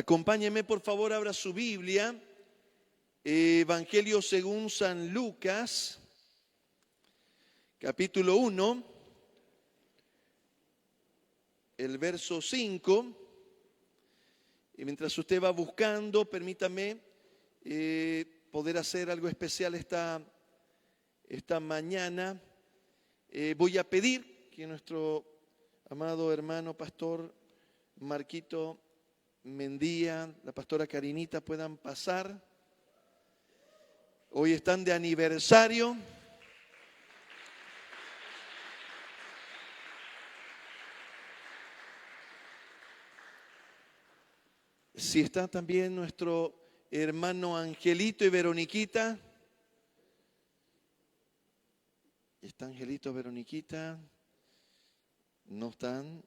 Acompáñeme, por favor, abra su Biblia. Evangelio según San Lucas, capítulo 1, el verso 5. Y mientras usted va buscando, permítame poder hacer algo especial esta mañana. Voy a pedir que nuestro amado hermano pastor Marquito Mendía, la pastora Karinita puedan pasar. Hoy están de aniversario. Si está también nuestro hermano Angelito y Veroniquita. ¿Está Angelito, Veroniquita? No están.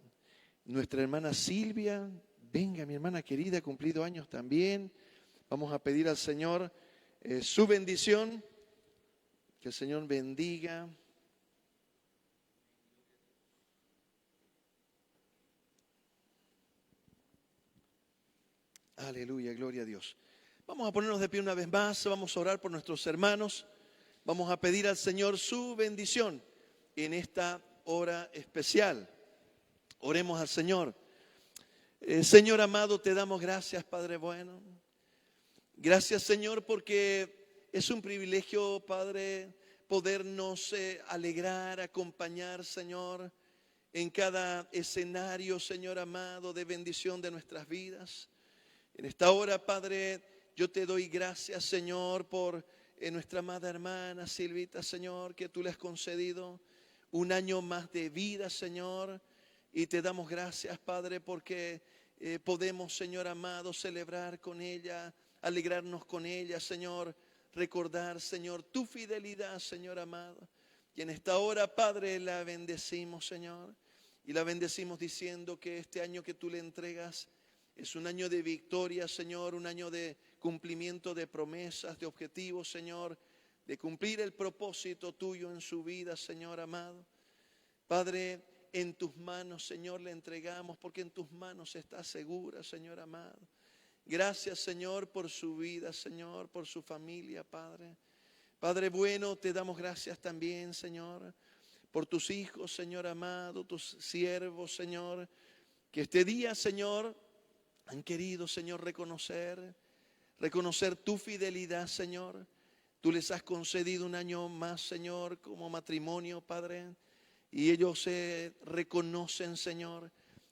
Nuestra hermana Silvia, venga mi hermana querida, cumplido años también. Vamos a pedir al Señor su bendición, que el Señor bendiga. Aleluya, gloria a Dios. Vamos a ponernos de pie una vez más, vamos a orar por nuestros hermanos. Vamos a pedir al Señor su bendición en esta hora especial. Oremos al Señor. Señor amado, te damos gracias, Padre bueno. Gracias, Señor, porque es un privilegio, Padre, podernos alegrar, acompañar, Señor, en cada escenario, Señor amado, de bendición de nuestras vidas. En esta hora, Padre, yo te doy gracias, Señor, por nuestra amada hermana Silvita, Señor, que tú le has concedido un año más de vida, Señor. Y te damos gracias, Padre, porque podemos, Señor amado, celebrar con ella, alegrarnos con ella, Señor, recordar, Señor, tu fidelidad, Señor amado. Y en esta hora, Padre, la bendecimos, Señor. Y la bendecimos diciendo que este año que tú le entregas es un año de victoria, Señor, un año de cumplimiento de promesas, de objetivos, Señor, de cumplir el propósito tuyo en su vida, Señor amado. Padre, en tus manos, Señor, le entregamos, porque en tus manos está segura, Señor amado. Gracias, Señor, por su vida, Señor, por su familia, Padre. Padre bueno, te damos gracias también, Señor, por tus hijos, Señor amado, tus siervos, Señor, que este día, Señor, han querido, Señor, reconocer tu fidelidad, Señor. Tú les has concedido un año más, Señor, como matrimonio, Padre. Y ellos reconocen, Señor,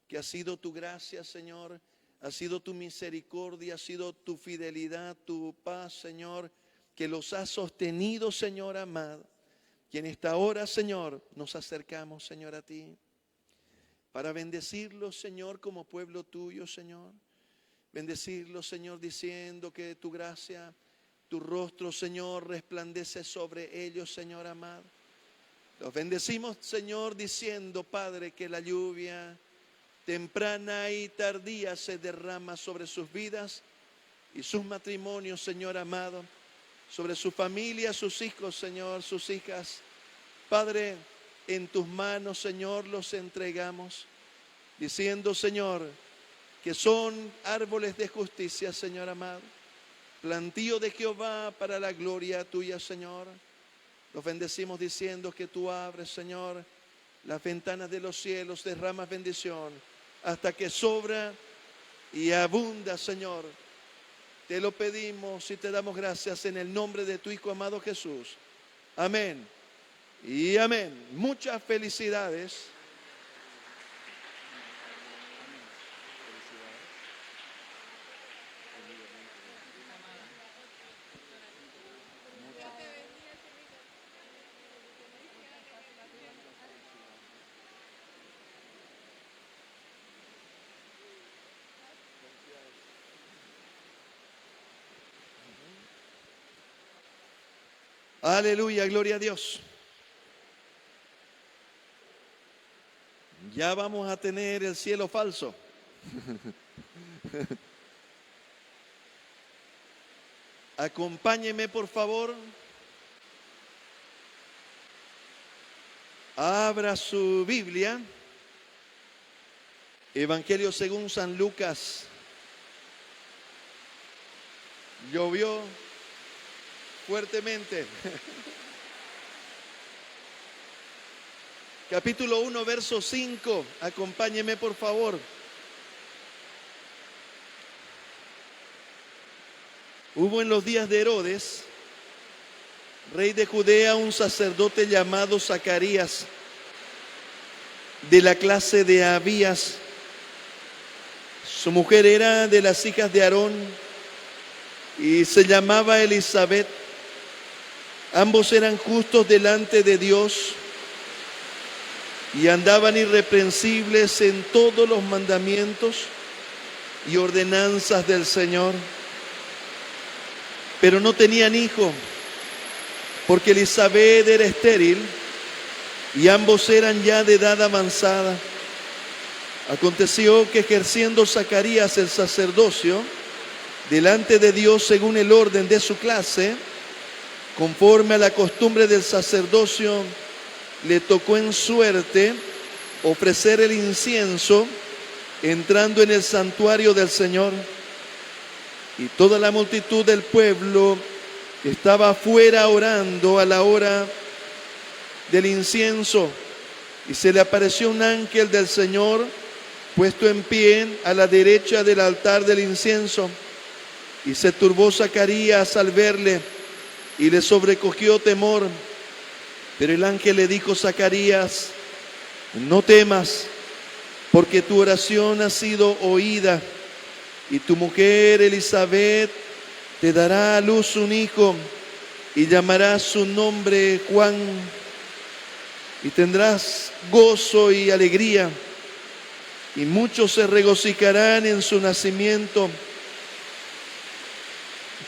que ha sido tu gracia, Señor, ha sido tu misericordia, ha sido tu fidelidad, tu paz, Señor, que los ha sostenido, Señor amado. Y en esta hora, Señor, nos acercamos, Señor, a ti, para bendecirlos, Señor, como pueblo tuyo, Señor. Bendecirlos, Señor, diciendo que tu gracia, tu rostro, Señor, resplandece sobre ellos, Señor amado. Los bendecimos, Señor, diciendo, Padre, que la lluvia temprana y tardía se derrama sobre sus vidas y sus matrimonios, Señor amado, sobre su familia, sus hijos, Señor, sus hijas. Padre, en tus manos, Señor, los entregamos, diciendo, Señor, que son árboles de justicia, Señor amado, plantío de Jehová para la gloria tuya, Señor. Los bendecimos diciendo que tú abres, Señor, las ventanas de los cielos, derramas bendición hasta que sobra y abunda, Señor. Te lo pedimos y te damos gracias en el nombre de tu Hijo amado Jesús. Amén y amén. Muchas felicidades. Aleluya, gloria a Dios. Ya vamos a tener el cielo falso. Acompáñeme, por favor. Abra su Biblia. Evangelio según San Lucas, Llovió fuertemente. Capítulo 1, verso 5. Acompáñeme, por favor. Hubo en los días de Herodes, rey de Judea, un sacerdote llamado Zacarías, de la clase de Abías. Su mujer era de las hijas de Aarón y se llamaba Elisabet. Ambos eran justos delante de Dios y andaban irreprensibles en todos los mandamientos y ordenanzas del Señor. Pero no tenían hijo, porque Elisabet era estéril y ambos eran ya de edad avanzada. Aconteció que ejerciendo Zacarías el sacerdocio delante de Dios según el orden de su clase, conforme a la costumbre del sacerdocio, le tocó en suerte ofrecer el incienso entrando en el santuario del Señor. Y toda la multitud del pueblo estaba afuera orando a la hora del incienso. Y se le apareció un ángel del Señor puesto en pie a la derecha del altar del incienso. Y se turbó Zacarías al verle y le sobrecogió temor. Pero el ángel le dijo: Zacarías, no temas, porque tu oración ha sido oída. Y tu mujer Elisabet te dará a luz un hijo y llamarás su nombre Juan. Y tendrás gozo y alegría, y muchos se regocijarán en su nacimiento,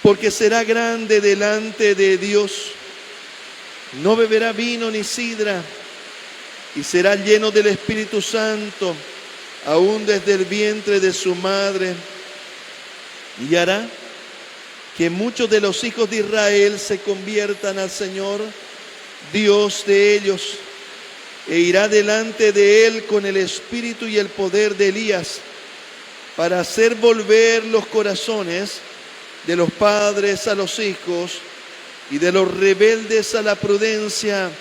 porque será grande delante de Dios. No beberá vino ni sidra, y será lleno del Espíritu Santo, aún desde el vientre de su madre. Y hará que muchos de los hijos de Israel se conviertan al Señor, Dios de ellos, e irá delante de él con el espíritu y el poder de Elías, para hacer volver los corazones de los padres a los hijos y de los rebeldes a la prudencia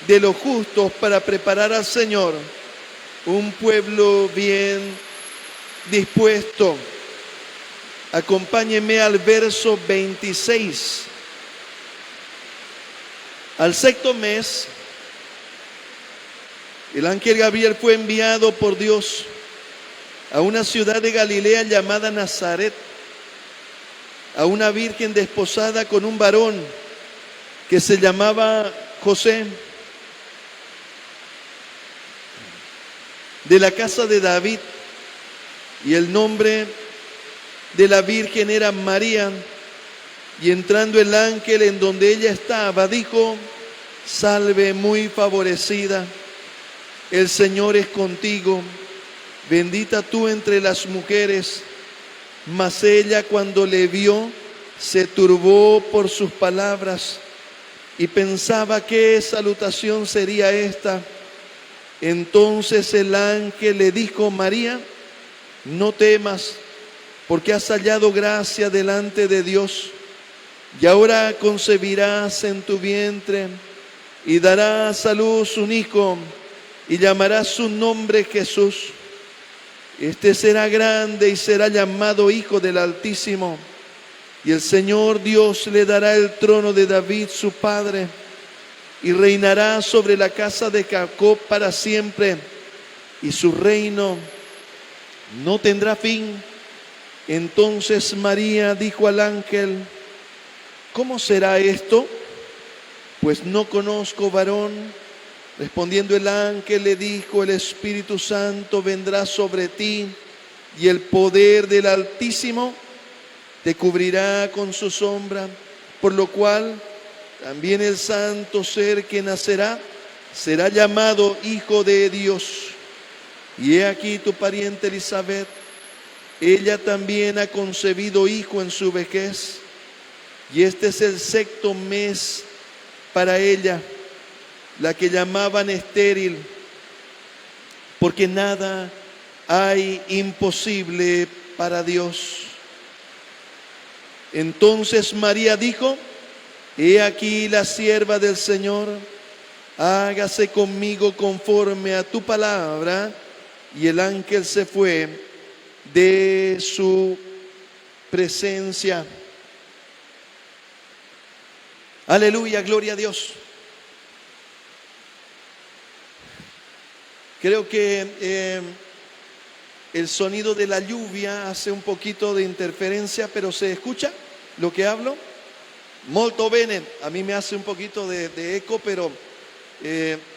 de los justos, para preparar al Señor un pueblo bien dispuesto. Acompáñenme al verso 26. Al sexto mes, el ángel Gabriel fue enviado por Dios a una ciudad de Galilea llamada Nazaret, a una virgen desposada con un varón que se llamaba José, de la casa de David, y el nombre de la virgen era María. Y entrando el ángel en donde ella estaba, dijo: salve muy favorecida, el Señor es contigo, bendita tú entre las mujeres. Mas ella, cuando le vio, se turbó por sus palabras y pensaba qué salutación sería esta. Entonces el ángel le dijo: María, no temas, porque has hallado gracia delante de Dios, y ahora concebirás en tu vientre y darás a luz un hijo, y llamarás su nombre Jesús. Este será grande y será llamado Hijo del Altísimo, y el Señor Dios le dará el trono de David su padre, y reinará sobre la casa de Jacob para siempre, y su reino no tendrá fin. Entonces María dijo al ángel: ¿cómo será esto? Pues no conozco varón. Respondiendo el ángel le dijo: el Espíritu Santo vendrá sobre ti, y el poder del Altísimo te cubrirá con su sombra, por lo cual también el santo ser que nacerá será llamado Hijo de Dios. Y he aquí tu pariente Elisabet, ella también ha concebido hijo en su vejez, y este es el sexto mes para ella, la que llamaban estéril, porque nada hay imposible para Dios. Entonces María dijo: he aquí la sierva del Señor, hágase conmigo conforme a tu palabra. Y el ángel se fue de su presencia. Aleluya, gloria a Dios. Creo que el sonido de la lluvia hace un poquito de interferencia, pero ¿se escucha lo que hablo? Molto bene. A mí me hace un poquito de eco, pero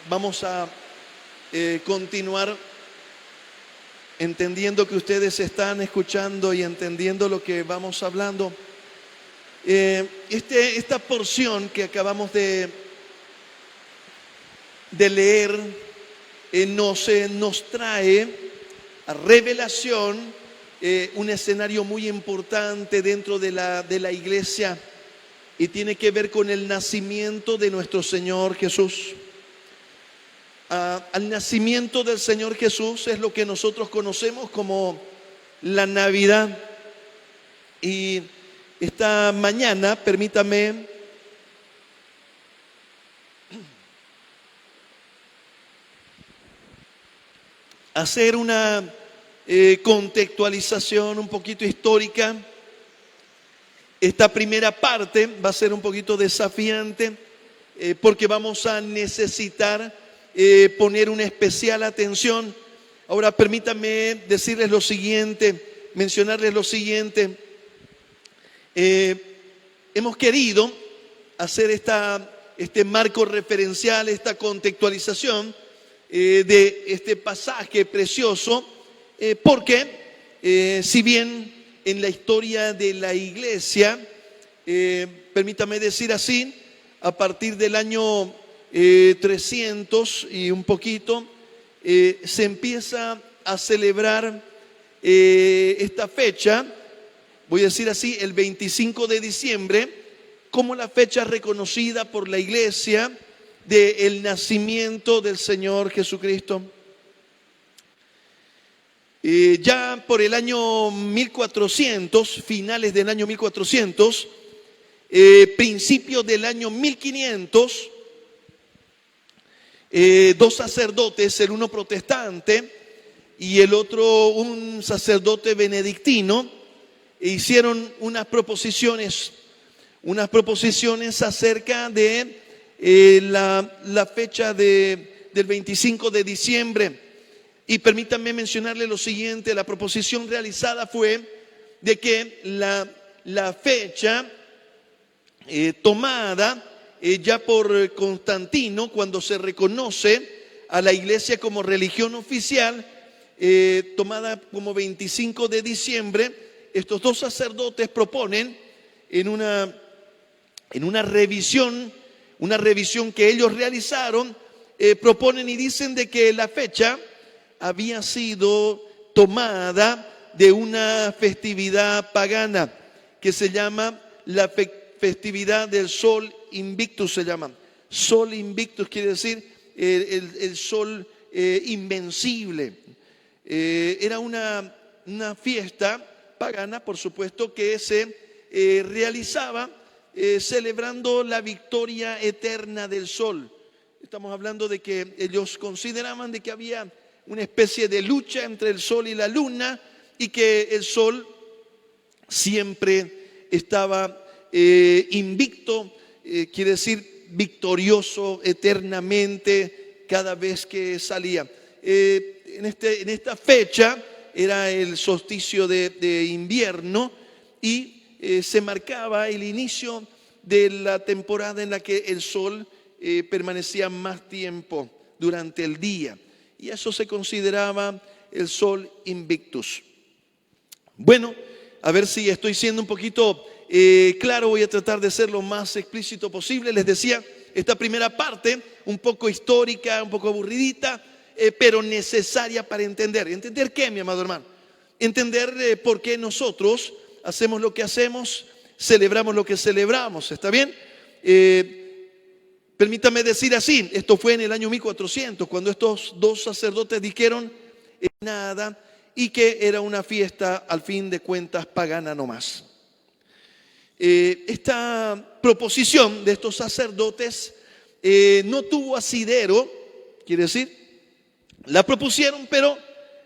vamos a continuar entendiendo que ustedes están escuchando y entendiendo lo que vamos hablando. Esta porción que acabamos de leer nos trae a revelación un escenario muy importante dentro de la iglesia, y tiene que ver con el nacimiento de nuestro Señor Jesús. Al nacimiento del Señor Jesús es lo que nosotros conocemos como la Navidad. Y esta mañana, permítame hacer una contextualización un poquito histórica. Esta primera parte va a ser un poquito desafiante porque vamos a necesitar poner una especial atención. Ahora permítanme decirles lo siguiente, mencionarles lo siguiente. Hemos querido hacer este marco referencial, esta contextualización de este pasaje precioso, porque si bien en la historia de la iglesia, permítame decir así, a partir del año 300 y un poquito, se empieza a celebrar esta fecha, voy a decir así, el 25 de diciembre, como la fecha reconocida por la iglesia del nacimiento del Señor Jesucristo. Ya por el año 1400, finales del año 1400, principios del año 1500, dos sacerdotes, el uno protestante y el otro un sacerdote benedictino, hicieron unas proposiciones acerca de la fecha del 25 de diciembre. Y permítanme mencionarle lo siguiente: la proposición realizada fue de que la fecha tomada ya por Constantino, cuando se reconoce a la iglesia como religión oficial, tomada como 25 de diciembre, estos dos sacerdotes proponen en una revisión que ellos realizaron, proponen y dicen de que la fecha había sido tomada de una festividad pagana que se llama la festividad del Sol Invictus. Se llama Sol Invictus, quiere decir el sol invencible. Era una fiesta pagana, por supuesto, que se realizaba celebrando la victoria eterna del sol. Estamos hablando de que ellos consideraban de que había una especie de lucha entre el sol y la luna, y que el sol siempre estaba invicto, quiere decir victorioso eternamente cada vez que salía. En esta fecha era el solsticio de invierno, y se marcaba el inicio de la temporada en la que el sol permanecía más tiempo durante el día, y eso se consideraba el Sol Invictus. Bueno, a ver si estoy siendo un poquito claro, voy a tratar de ser lo más explícito posible. Les decía, esta primera parte, un poco histórica, un poco aburridita, pero necesaria para entender. ¿Entender qué, mi amado hermano? Entender por qué nosotros hacemos lo que hacemos, celebramos lo que celebramos, ¿está bien? Permítame decir así, esto fue en el año 1400, cuando estos dos sacerdotes dijeron nada, y que era una fiesta al fin de cuentas pagana nomás. esta proposición de estos sacerdotes no tuvo asidero, quiere decir, la propusieron, pero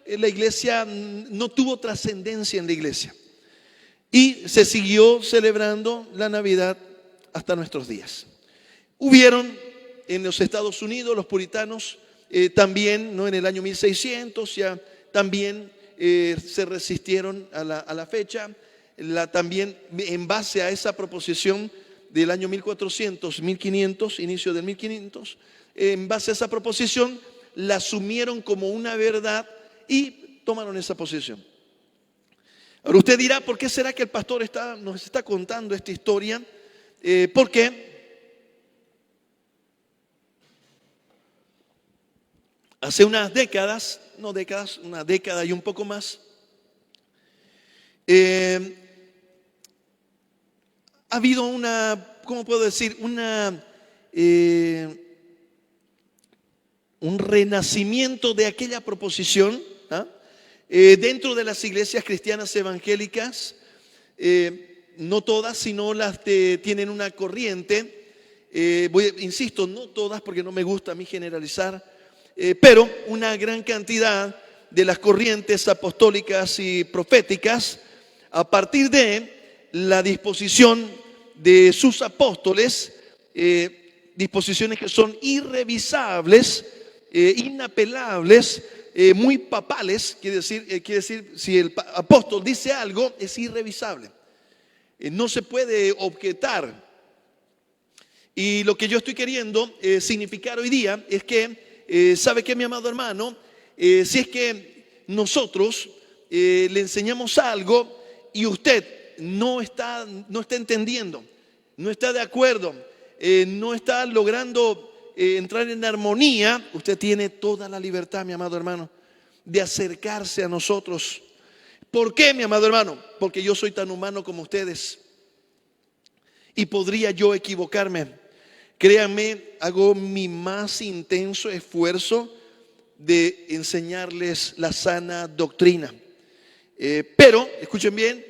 la iglesia no tuvo trascendencia en la iglesia. Y se siguió celebrando la Navidad hasta nuestros días. Hubieron en los Estados Unidos los puritanos también, ¿no? En el año 1600 ya también se resistieron a la fecha. También en base a esa proposición del año 1400, 1500, inicio del 1500, en base a esa proposición la asumieron como una verdad y tomaron esa posición. Ahora usted dirá, ¿por qué será que el pastor nos está contando esta historia? Porque hace unas décadas, una década y un poco más, ha habido ¿cómo puedo decir? Un renacimiento de aquella proposición, ¿ah? Dentro de las iglesias cristianas evangélicas, no todas, sino las que tienen una corriente, insisto, no todas porque no me gusta a mí generalizar, pero una gran cantidad de las corrientes apostólicas y proféticas, a partir de la disposición de sus apóstoles, disposiciones que son irrevisables, inapelables, muy papales, quiere decir, si el apóstol dice algo, es irrevisable, no se puede objetar. Y lo que yo estoy queriendo significar hoy día es que, ¿sabe qué, mi amado hermano? Si es que nosotros le enseñamos algo y usted no está entendiendo, no está de acuerdo, no está logrando entrar en armonía, usted tiene toda la libertad, mi amado hermano, de acercarse a nosotros. ¿Por qué, mi amado hermano? Porque yo soy tan humano como ustedes y podría yo equivocarme. Créanme, hago mi más intenso esfuerzo de enseñarles la sana doctrina. Pero, escuchen bien,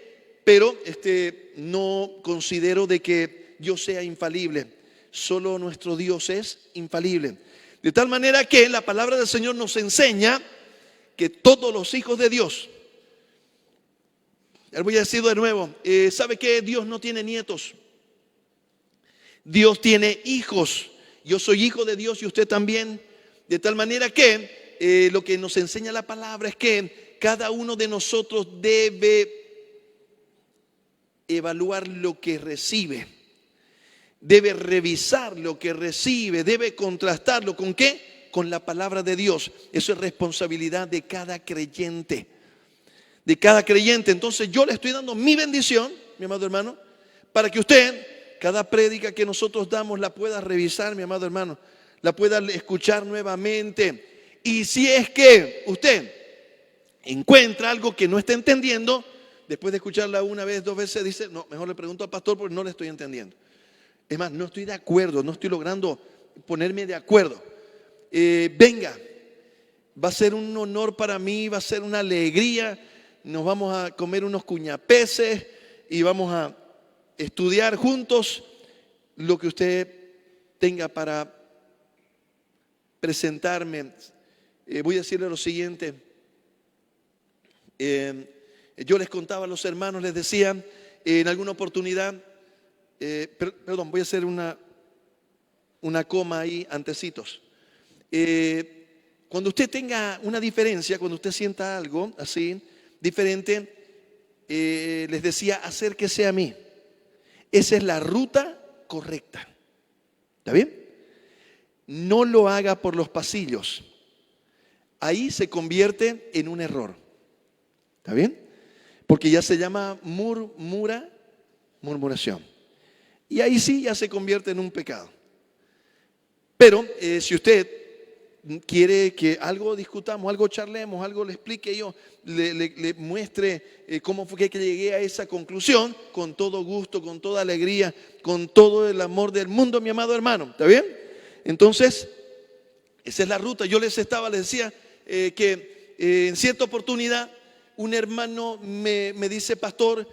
no considero de que yo sea infalible. Solo nuestro Dios es infalible. De tal manera que la palabra del Señor nos enseña que todos los hijos de Dios, voy a decir de nuevo, ¿sabe que Dios no tiene nietos? Dios tiene hijos. Yo soy hijo de Dios y usted también. De tal manera que lo que nos enseña la palabra es que cada uno de nosotros debe evaluar lo que recibe, debe revisar lo que recibe, debe contrastarlo. ¿Con qué? Con la palabra de Dios. Eso es responsabilidad de cada creyente. De cada creyente. Entonces yo le estoy dando mi bendición, mi amado hermano, para que usted, cada prédica que nosotros damos, la pueda revisar, mi amado hermano, la pueda escuchar nuevamente. Y si es que usted encuentra algo que no está entendiendo, después de escucharla una vez, 2 veces, dice, no, mejor le pregunto al pastor porque no le estoy entendiendo. Es más, no estoy de acuerdo, no estoy logrando ponerme de acuerdo. Venga, va a ser un honor para mí, va a ser una alegría. Nos vamos a comer unos cuñapeces y vamos a estudiar juntos lo que usted tenga para presentarme. Voy a decirle lo siguiente. Yo les contaba a los hermanos, les decía en alguna oportunidad, perdón, voy a hacer una coma ahí antecitos. Cuando usted tenga una diferencia, cuando usted sienta algo así diferente, les decía, acérquese a mí. Esa es la ruta correcta. ¿Está bien? No lo haga por los pasillos. Ahí se convierte en un error. ¿Está bien? Porque ya se llama murmuración. Y ahí sí ya se convierte en un pecado. Pero si usted quiere que algo discutamos, algo charlemos, algo le explique yo, le muestre cómo fue que llegué a esa conclusión, con todo gusto, con toda alegría, con todo el amor del mundo, mi amado hermano. ¿Está bien? Entonces, esa es la ruta. Yo les decía que en cierta oportunidad un hermano me dice, pastor,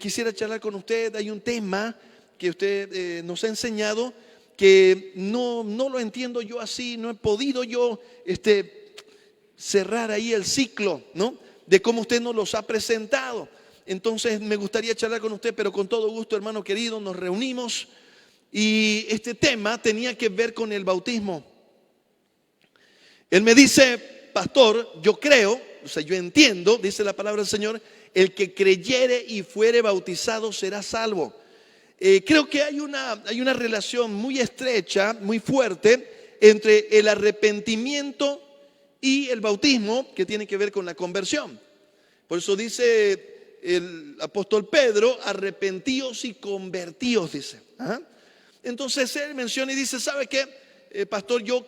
quisiera charlar con usted, hay un tema que usted nos ha enseñado que no lo entiendo yo así, no he podido yo cerrar ahí el ciclo, ¿no? De cómo usted nos los ha presentado. Entonces me gustaría charlar con usted, pero con todo gusto, hermano querido, nos reunimos y este tema tenía que ver con el bautismo. Él me dice, pastor, yo creo, o sea, yo entiendo, dice la palabra del Señor, el que creyere y fuere bautizado será salvo. Creo que hay una relación muy estrecha, muy fuerte entre el arrepentimiento y el bautismo, que tiene que ver con la conversión. Por eso dice el apóstol Pedro, arrepentíos y convertíos, dice. ¿Ah? Entonces él menciona y dice, ¿sabe qué? Pastor, yo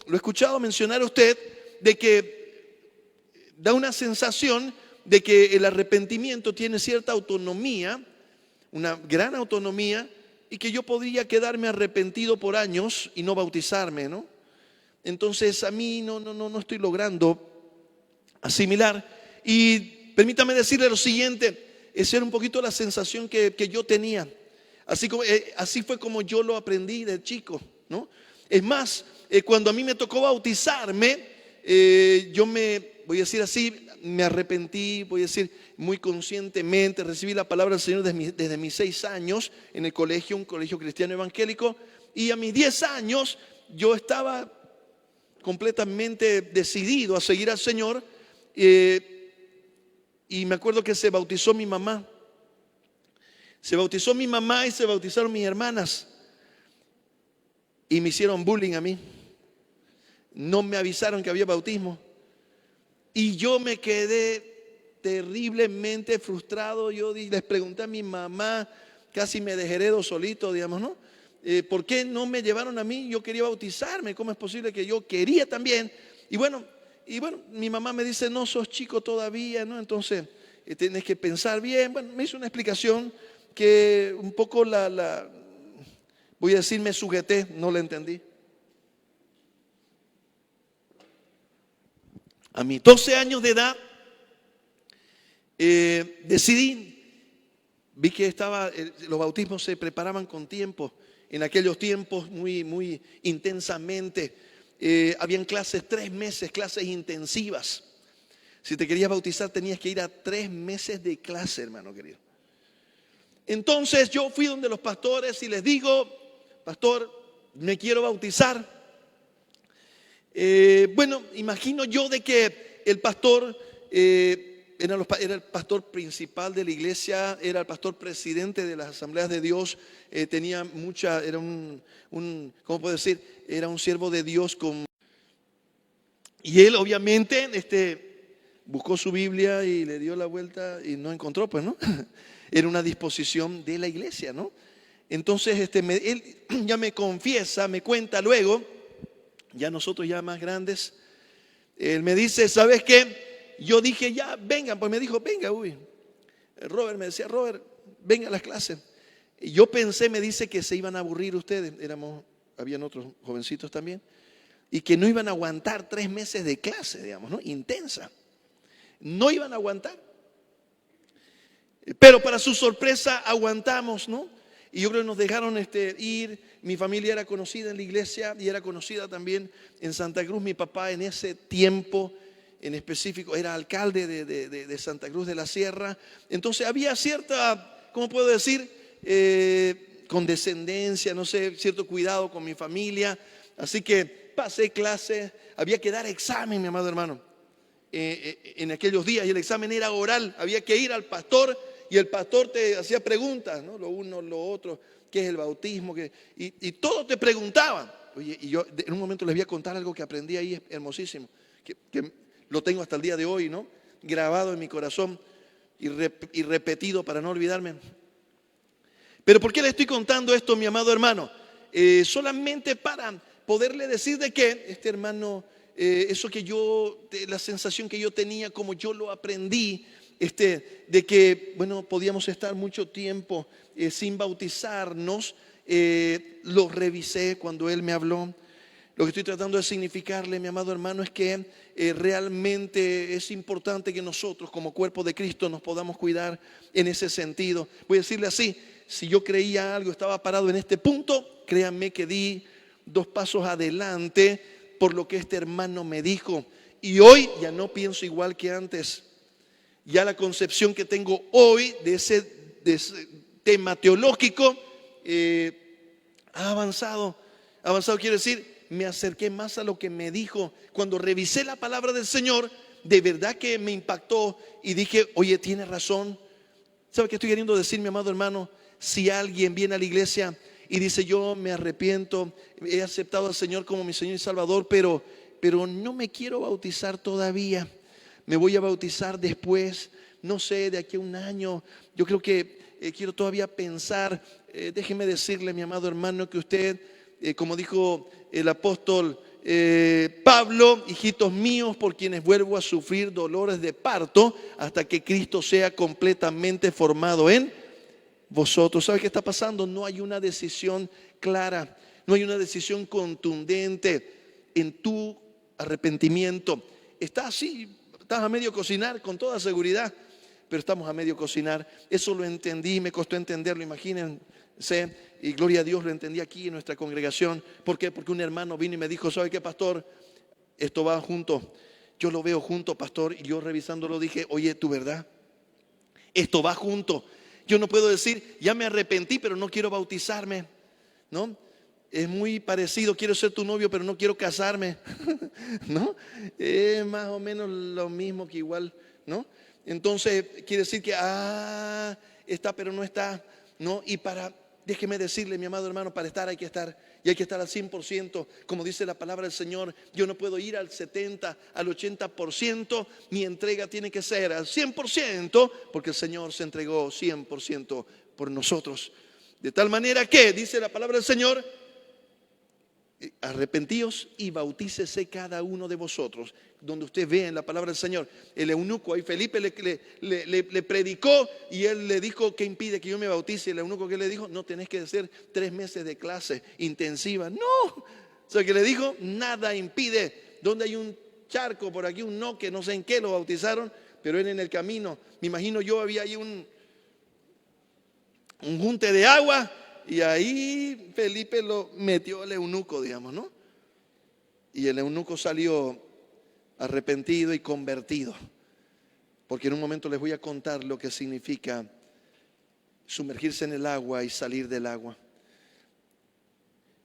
lo he escuchado mencionar a usted de que da una sensación de que el arrepentimiento tiene cierta autonomía, una gran autonomía, y que yo podría quedarme arrepentido por años y no bautizarme, ¿no? Entonces a mí no estoy logrando asimilar. Y permítame decirle lo siguiente, esa era un poquito la sensación que yo tenía. Así fue como yo lo aprendí de chico, ¿no? Es más, cuando a mí me tocó bautizarme, voy a decir así, me arrepentí, voy a decir muy conscientemente, recibí la palabra del Señor desde mis 6 años en el colegio, un colegio cristiano evangélico, y a mis 10 años yo estaba completamente decidido a seguir al Señor, y me acuerdo que se bautizó mi mamá. Se bautizó mi mamá y se bautizaron mis hermanas. Y me hicieron bullying a mí. No me avisaron que había bautismo. Y yo me quedé terriblemente frustrado. Yo les pregunté a mi mamá, casi me desheredo solito, digamos, ¿no? ¿Por qué no me llevaron a mí? Yo quería bautizarme. ¿Cómo es posible que yo quería también? Y bueno, mi mamá me dice, no sos chico todavía, ¿no? Entonces tienes que pensar bien. Bueno, me hizo una explicación que un poco voy a decir, me sujeté, no la entendí. A mis 12 años de edad vi que los bautismos se preparaban con tiempo, en aquellos tiempos muy intensamente. Habían clases, 3 meses, clases intensivas. Si te querías bautizar tenías que ir a 3 meses de clase, hermano querido. Entonces yo fui donde los pastores y les digo, pastor, me quiero bautizar. Bueno, imagino yo de que el pastor era el pastor principal de la iglesia, era el pastor presidente de las asambleas de Dios, tenía era ¿cómo puedo decir? Era un siervo de Dios y él obviamente buscó su Biblia y le dio la vuelta y no encontró, pues, ¿no? Era una disposición de la iglesia, ¿no? Entonces él ya me confiesa, me cuenta luego, ya nosotros ya más grandes, él me dice, ¿sabes qué? Yo dije, ya, vengan, pues me dijo, venga, Robert, me decía, Robert, venga a las clases. Y yo pensé, me dice que se iban a aburrir ustedes, habían otros jovencitos también, y que no iban a aguantar 3 meses de clase, digamos, ¿no? Intensa. No iban a aguantar. Pero para su sorpresa aguantamos, ¿no? Y yo creo que nos dejaron ir. Mi familia era conocida en la iglesia y era conocida también en Santa Cruz. Mi papá en ese tiempo en específico era alcalde de Santa Cruz de la Sierra. Entonces había cierta, ¿cómo puedo decir? Condescendencia, no sé, cierto cuidado con mi familia. Así que pasé clases, había que dar examen, mi amado hermano, en aquellos días. Y el examen era oral, había que ir al pastor. Y el pastor te hacía preguntas, ¿no? Lo uno, lo otro, ¿qué es el bautismo? Y todos te preguntaban. Oye, y yo en un momento les voy a contar algo que aprendí ahí hermosísimo, que lo tengo hasta el día de hoy, ¿no? Grabado en mi corazón y repetido para no olvidarme. Pero ¿por qué le estoy contando esto, mi amado hermano? Solamente para poderle decir de que este hermano, la sensación que yo tenía, como yo lo aprendí, de que, bueno, podíamos estar mucho tiempo sin bautizarnos, lo revisé cuando él me habló. Lo que estoy tratando de significarle, mi amado hermano, es que realmente es importante que nosotros como cuerpo de Cristo nos podamos cuidar en ese sentido. Voy a decirle así, si yo creía algo, estaba parado en este punto, créanme que di 2 pasos adelante por lo que este hermano me dijo. Y hoy ya no pienso igual que antes. Ya la concepción que tengo hoy de ese tema teológico ha avanzado. Avanzado quiere decir, me acerqué más a lo que me dijo. Cuando revisé la palabra del Señor, de verdad que me impactó y dije, oye, tiene razón. ¿Sabe qué estoy queriendo decir, mi amado hermano? Si alguien viene a la iglesia y dice, yo me arrepiento, he aceptado al Señor como mi Señor y Salvador, pero no me quiero bautizar todavía. Me voy a bautizar después, no sé, de aquí a un año. Yo creo que quiero todavía pensar. Déjeme decirle, mi amado hermano, que usted, como dijo el apóstol Pablo, hijitos míos, por quienes vuelvo a sufrir dolores de parto hasta que Cristo sea completamente formado en vosotros. ¿Sabe qué está pasando? No hay una decisión clara, no hay una decisión contundente en tu arrepentimiento. Está así, estás a medio cocinar con toda seguridad, pero estamos a medio cocinar. Eso lo entendí, me costó entenderlo, imagínense. Y gloria a Dios, lo entendí aquí en nuestra congregación. ¿Por qué? Porque un hermano vino y me dijo, ¿sabe qué, pastor? Esto va junto. Yo lo veo junto, pastor. Y yo revisándolo dije, oye, ¿tu verdad? Esto va junto. Yo no puedo decir, ya me arrepentí, pero no quiero bautizarme, ¿no? Es muy parecido, quiero ser tu novio, pero no quiero casarme, ¿no? Es más o menos lo mismo que igual, ¿no? Entonces, quiere decir que, está, pero no está, ¿no? Y déjeme decirle, mi amado hermano, para estar hay que estar. Y hay que estar al 100%, como dice la palabra del Señor. Yo no puedo ir al 70, al 80%. Mi entrega tiene que ser al 100%, porque el Señor se entregó 100% por nosotros. De tal manera que, dice la palabra del Señor, arrepentíos y bautícese cada uno de vosotros. Donde usted ve en la palabra del Señor, el eunuco, ahí Felipe le predicó y él le dijo, ¿qué impide que yo me bautice? El eunuco, ¿qué le dijo? No, tenés que hacer 3 meses de clase intensiva. No, o sea, que le dijo, nada impide. Donde hay un charco por aquí, un no, que no sé en qué lo bautizaron, pero él en el camino, me imagino yo, había ahí un junte de agua. Y ahí Felipe lo metió al eunuco, digamos, ¿no? Y el eunuco salió arrepentido y convertido. Porque en un momento les voy a contar lo que significa sumergirse en el agua y salir del agua.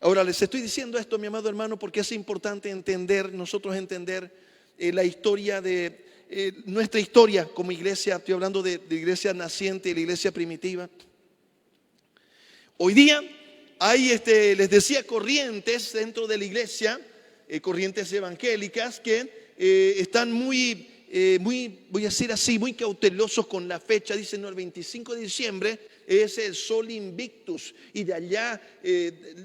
Ahora les estoy diciendo esto, mi amado hermano, porque es importante nosotros entender la historia de nuestra historia como iglesia. Estoy hablando de iglesia naciente y la iglesia primitiva. Hoy día hay, les decía, corrientes dentro de la iglesia, corrientes evangélicas que están muy, voy a decir así, muy cautelosos con la fecha. Dicen, no, el 25 de diciembre es el Sol Invictus y de allá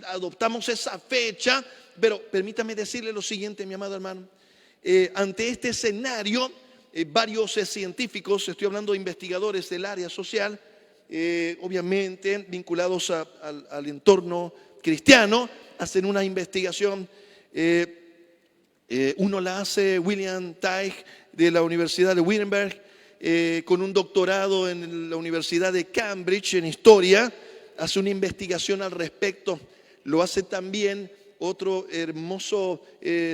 adoptamos esa fecha. Pero permítame decirle lo siguiente, mi amado hermano. Ante este escenario, varios científicos, estoy hablando de investigadores del área social, obviamente vinculados al entorno cristiano, hacen una investigación. Uno la hace William Teich de la Universidad de Wittenberg, con un doctorado en la Universidad de Cambridge en historia, hace una investigación al respecto. Lo hace también otro hermoso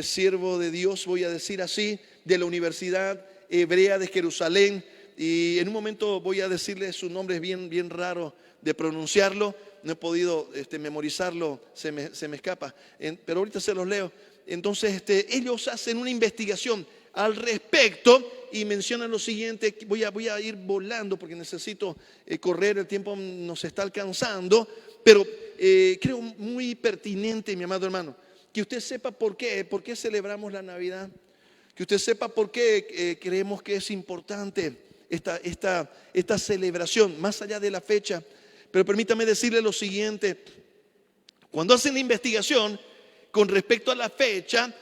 siervo de Dios, voy a decir así, de la Universidad Hebrea de Jerusalén. Y en un momento voy a decirle su nombre, es bien raro de pronunciarlo, no he podido memorizarlo, se me escapa, pero ahorita se los leo. Entonces ellos hacen una investigación al respecto y mencionan lo siguiente. Voy a ir volando porque necesito correr, el tiempo nos está alcanzando, pero creo muy pertinente, mi amado hermano, que usted sepa por qué celebramos la Navidad, que usted sepa por qué creemos que es importante esta celebración, más allá de la fecha. Pero permítame decirle lo siguiente: cuando hacen la investigación con respecto a la fecha,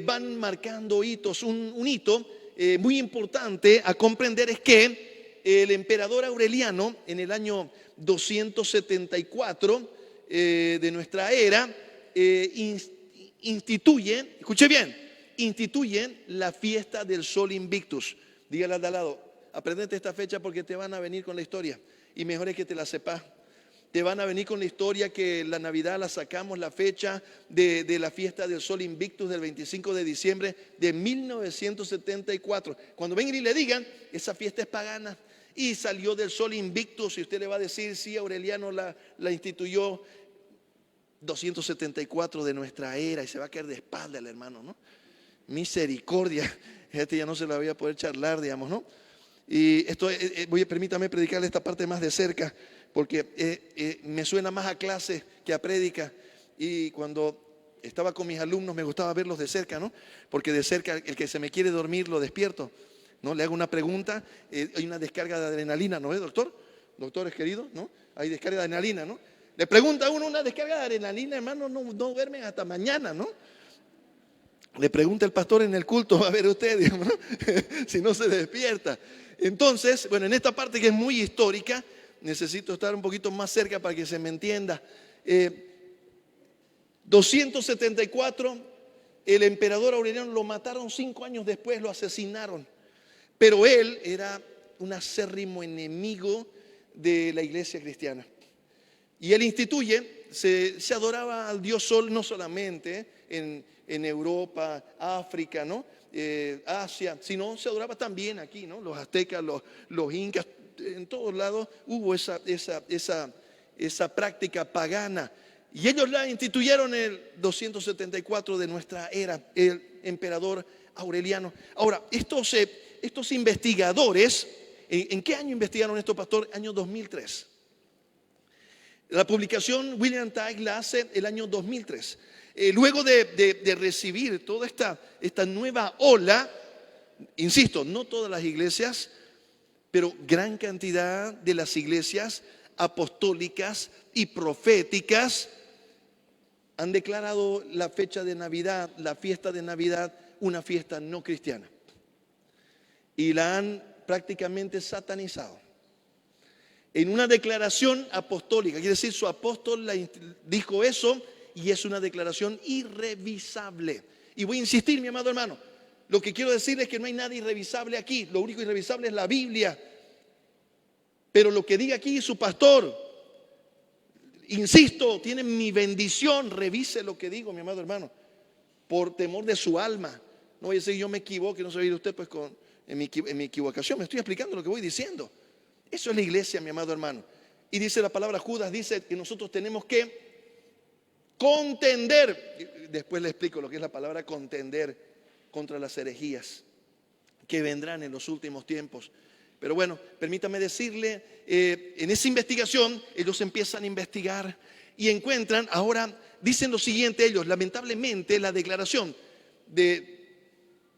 van marcando hitos. Un hito muy importante a comprender es que el emperador Aureliano, en el año 274 de nuestra era, instituyen, escuche bien, instituyen la fiesta del Sol Invictus. Dígale al de al lado, aprendete esta fecha porque te van a venir con la historia. Y mejor es que te la sepas. Te van a venir con la historia que la Navidad la sacamos, la fecha de la fiesta del Sol Invictus del 25 de diciembre de 1974. Cuando vengan y le digan, esa fiesta es pagana y salió del Sol Invictus, y usted le va a decir, sí, Aureliano la instituyó 274 de nuestra era, y se va a caer de espalda el hermano, ¿no? Misericordia, ya no se la voy a poder charlar, digamos, ¿no? Y esto, permítame predicarle esta parte más de cerca, porque me suena más a clase que a prédica. Y cuando estaba con mis alumnos me gustaba verlos de cerca, ¿no? Porque de cerca el que se me quiere dormir lo despierto, ¿no? Le hago una pregunta, hay una descarga de adrenalina, ¿no es, doctor? Doctores queridos, ¿no? Hay descarga de adrenalina, ¿no? Le pregunta a uno una descarga de adrenalina, hermano, no duermen hasta mañana, ¿no? Le pregunta el pastor en el culto, va a ver usted, digamos, ¿no? Si no se despierta. Entonces, bueno, en esta parte que es muy histórica, necesito estar un poquito más cerca para que se me entienda. 274, el emperador Aureliano lo mataron 5 años después, lo asesinaron. Pero él era un acérrimo enemigo de la iglesia cristiana. Y él instituye, se adoraba al dios Sol no solamente en Europa, África, ¿no? Asia, sino se adoraba también aquí, ¿no? Los aztecas, los incas, en todos lados hubo esa práctica pagana. Y ellos la instituyeron en el 274 de nuestra era, el emperador Aureliano. Ahora, estos investigadores, ¿en qué año investigaron esto, pastor? Año 2003. La publicación William Tyke la hace el año 2003. Luego de recibir toda esta nueva ola, insisto, no todas las iglesias, pero gran cantidad de las iglesias apostólicas y proféticas han declarado la fecha de Navidad, la fiesta de Navidad, una fiesta no cristiana. Y la han prácticamente satanizado. En una declaración apostólica, quiere decir, su apóstol dijo eso, y es una declaración irrevisable. Y voy a insistir, mi amado hermano, lo que quiero decirles es que no hay nada irrevisable aquí. Lo único irrevisable es la Biblia. Pero lo que diga aquí su pastor, insisto, tiene mi bendición. Revise lo que digo, mi amado hermano, por temor de su alma. No voy a decir yo me equivoque, no se va a ir usted pues en mi equivocación. Me estoy explicando lo que voy diciendo. Eso es la iglesia, mi amado hermano. Y dice la palabra, Judas dice que nosotros tenemos que contender. Después le explico lo que es la palabra contender contra las herejías que vendrán en los últimos tiempos. Pero bueno, permítame decirle, en esa investigación ellos empiezan a investigar y encuentran, ahora dicen lo siguiente ellos, lamentablemente la declaración de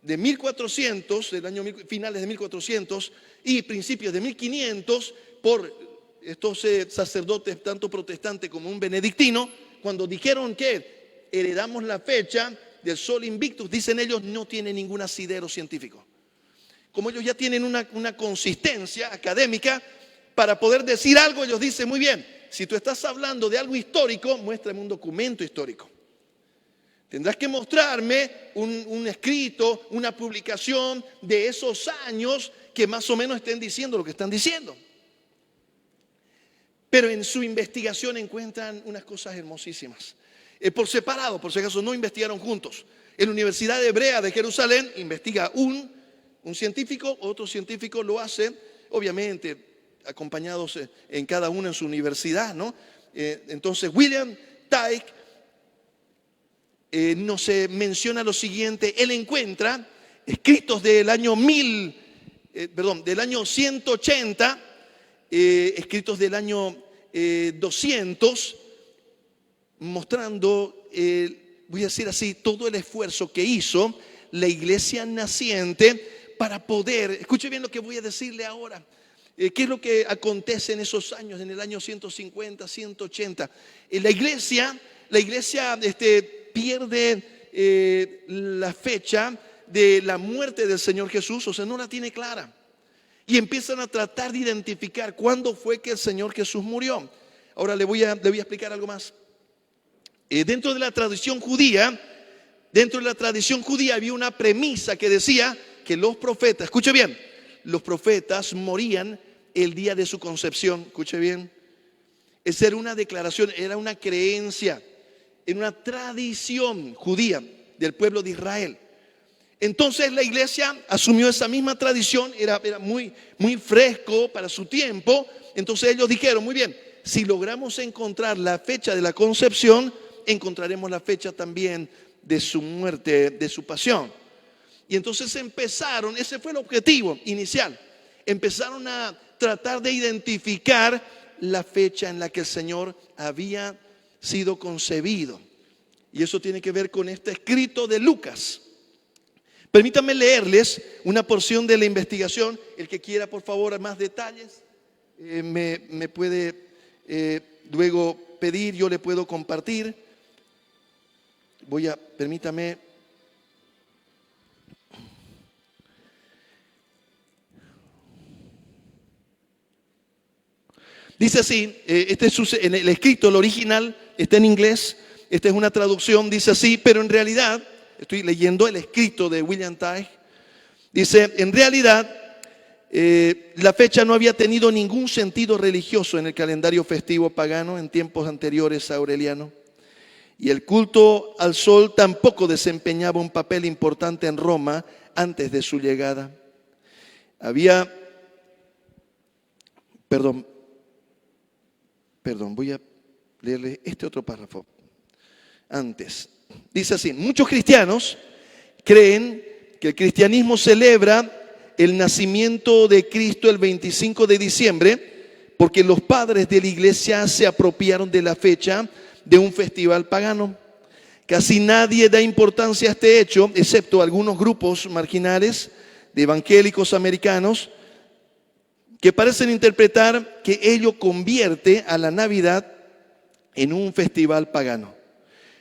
1400, del año finales de 1400 y principios de 1500, por estos sacerdotes, tanto protestantes como un benedictino, cuando dijeron que heredamos la fecha del Sol Invictus, dicen ellos, no tiene ningún asidero científico. Como ellos ya tienen una consistencia académica para poder decir algo, ellos dicen, muy bien, si tú estás hablando de algo histórico, muéstrame un documento histórico. Tendrás que mostrarme un escrito, una publicación de esos años que más o menos estén diciendo lo que están diciendo. Pero en su investigación encuentran unas cosas hermosísimas. Por separado, por si acaso no investigaron juntos. En la Universidad Hebrea de Jerusalén investiga un científico, otro científico lo hace, obviamente acompañados en cada uno en su universidad, ¿no? Entonces William Tyke nos menciona lo siguiente. Él encuentra escritos del año del año 180, escritos del año 200, mostrando, voy a decir así, todo el esfuerzo que hizo la iglesia naciente para poder, escuche bien lo que voy a decirle ahora. ¿Qué es lo que acontece en esos años, en el año 150, 180? La iglesia pierde la fecha de la muerte del Señor Jesús, o sea, no la tiene clara. Y empiezan a tratar de identificar cuándo fue que el Señor Jesús murió. Ahora le voy a explicar algo más. Dentro de la tradición judía, dentro de la tradición judía había una premisa que decía que los profetas, escuche bien, los profetas morían el día de su concepción, escuche bien. Esa era una declaración, era una creencia, en una tradición judía del pueblo de Israel. Entonces la iglesia asumió esa misma tradición, era muy fresco para su tiempo. Entonces ellos dijeron, muy bien, si logramos encontrar la fecha de la concepción, encontraremos la fecha también de su muerte, de su pasión. Y entonces empezaron, ese fue el objetivo inicial, empezaron a tratar de identificar la fecha en la que el Señor había sido concebido. Y eso tiene que ver con este escrito de Lucas. Permítanme leerles una porción de la investigación. El que quiera, por favor, más detalles, me puede luego pedir, yo le puedo compartir. Permítame. Dice así, este es en el escrito, el original está en inglés, esta es una traducción, dice así, pero en realidad, estoy leyendo el escrito de William Tighe, dice, en realidad, la fecha no había tenido ningún sentido religioso en el calendario festivo pagano en tiempos anteriores a Aureliano, y el culto al sol tampoco desempeñaba un papel importante en Roma antes de su llegada. Voy a leerle este otro párrafo antes. Dice así, muchos cristianos creen que el cristianismo celebra el nacimiento de Cristo el 25 de diciembre porque los padres de la iglesia se apropiaron de la fecha de un festival pagano. Casi nadie da importancia a este hecho, excepto algunos grupos marginales de evangélicos americanos que parecen interpretar que ello convierte a la Navidad en un festival pagano.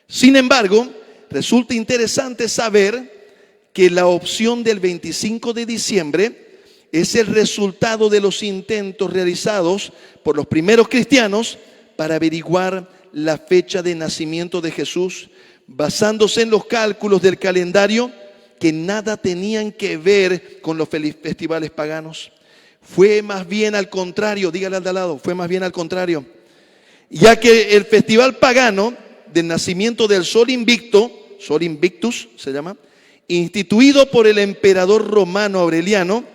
Sin embargo, resulta interesante saber que la opción del 25 de diciembre es el resultado de los intentos realizados por los primeros cristianos para averiguar la fecha de nacimiento de Jesús, basándose en los cálculos del calendario que nada tenían que ver con los festivales paganos. Fue más bien al contrario, dígale al de al lado, fue más bien al contrario. Ya que el festival pagano del nacimiento del Sol Invictus se llama, instituido por el emperador romano Aureliano,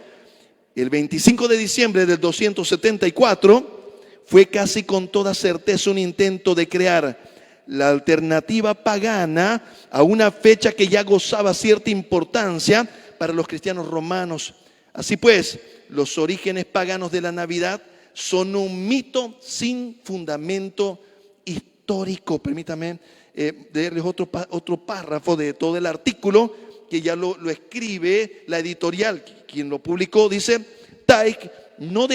el 25 de diciembre del 274, fue casi con toda certeza un intento de crear la alternativa pagana a una fecha que ya gozaba cierta importancia para los cristianos romanos. Así pues, los orígenes paganos de la Navidad son un mito sin fundamento histórico. Permítame leerles otro párrafo de todo el artículo que ya lo escribe la editorial, quien lo publicó. Dice, Tighe no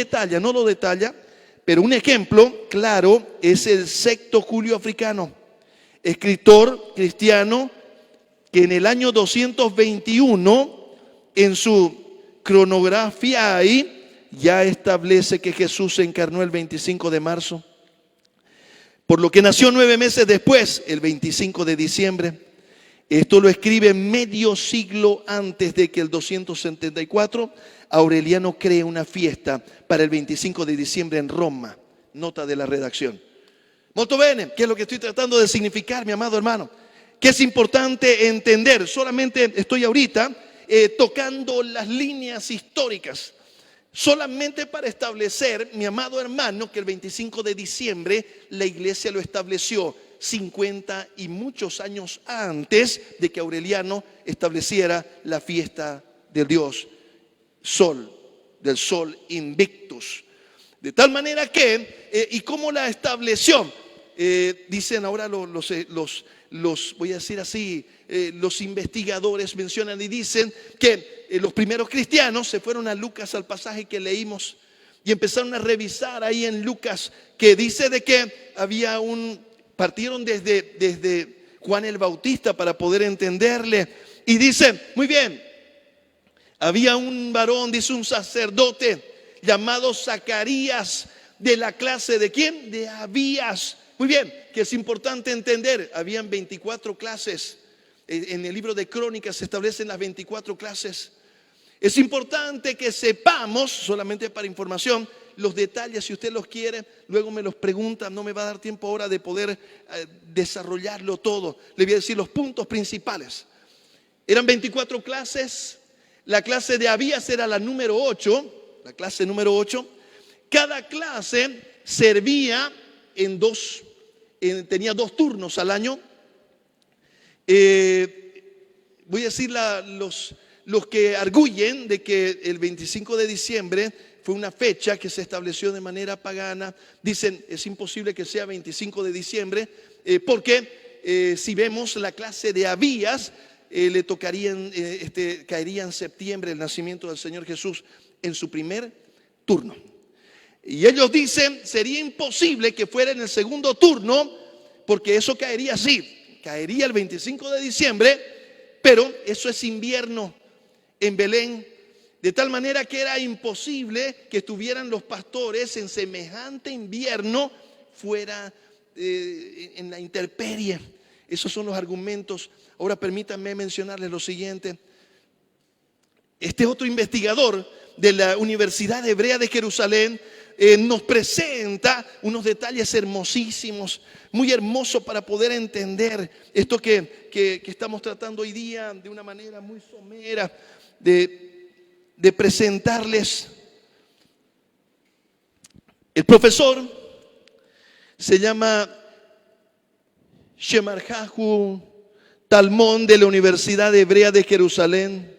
lo detalla, pero un ejemplo claro es el Sexto Julio Africano, escritor cristiano que en el año 221 en su cronografía ahí ya establece que Jesús se encarnó el 25 de marzo, por lo que nació 9 meses después, el 25 de diciembre. Esto lo escribe medio siglo antes de que el 274 Aureliano cree una fiesta para el 25 de diciembre en Roma. Nota de la redacción. Molto bene, ¿qué es lo que estoy tratando de significar, mi amado hermano? Que es importante entender. Solamente estoy ahorita tocando las líneas históricas, solamente para establecer, mi amado hermano, que el 25 de diciembre la iglesia lo estableció 50 y muchos años antes de que Aureliano estableciera la fiesta del Dios del Sol Invictus. De tal manera que, ¿y cómo la estableció? Dicen ahora los voy a decir así, los investigadores mencionan y dicen que los primeros cristianos se fueron a Lucas, al pasaje que leímos, y empezaron a revisar ahí en Lucas, que dice de que partieron desde Juan el Bautista para poder entenderle, y dice, muy bien, había un varón, dice un sacerdote llamado Zacarías, de la clase de ¿quién? De Abías. Muy bien, que es importante entender, habían 24 clases En el libro de Crónicas se establecen las 24 clases. Es importante que sepamos, solamente para información, los detalles, si usted los quiere, luego me los pregunta, no me va a dar tiempo ahora de poder desarrollarlo todo. Le voy a decir los puntos principales. Eran 24 clases, la clase de Abías era la número 8, la clase número 8. Cada clase servía tenía 2 turnos al año. Voy a decir los que arguyen de que el 25 de diciembre fue una fecha que se estableció de manera pagana. Dicen, es imposible que sea 25 de diciembre, porque si vemos la clase de Abías, le caería en septiembre el nacimiento del Señor Jesús en su primer turno. Y ellos dicen, sería imposible que fuera en el segundo turno, porque eso caería así, caería el 25 de diciembre, pero eso es invierno en Belén, de tal manera que era imposible que estuvieran los pastores en semejante invierno fuera en la intemperie. Esos son los argumentos. Ahora permítanme mencionarles lo siguiente. Este otro investigador de la Universidad Hebrea de Jerusalén nos presenta unos detalles hermosísimos, muy hermosos para poder entender esto que estamos tratando hoy día de una manera muy somera de presentarles. El profesor se llama Shemarjahu Talmón de la Universidad Hebrea de Jerusalén.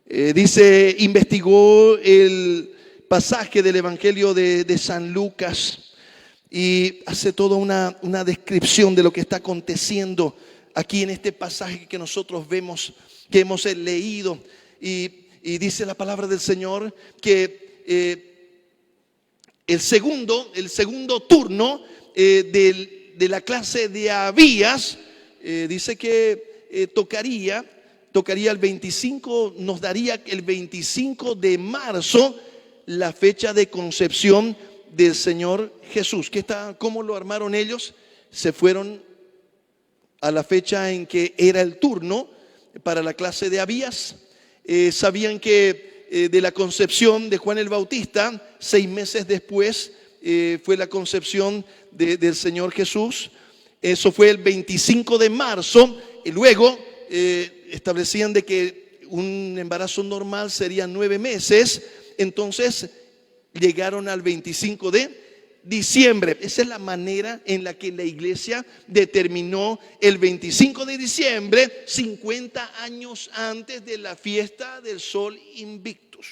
Dice, investigó el pasaje del Evangelio de San Lucas y hace toda una descripción de lo que está aconteciendo aquí en este pasaje que nosotros vemos, que hemos leído. Y dice la palabra del Señor que el segundo turno de la clase de Abías, dice que tocaría el 25, nos daría el 25 de marzo la fecha de concepción del Señor Jesús. ¿Cómo lo armaron ellos? Se fueron a la fecha en que era el turno para la clase de Abías. Sabían que de la concepción de Juan el Bautista, 6 meses después fue la concepción del Señor Jesús. Eso fue el 25 de marzo. Y luego establecían de que un embarazo normal sería 9 meses. Entonces llegaron al 25 de diciembre. Esa es la manera en la que la iglesia determinó el 25 de diciembre, 50 años antes de la fiesta del Sol Invictus.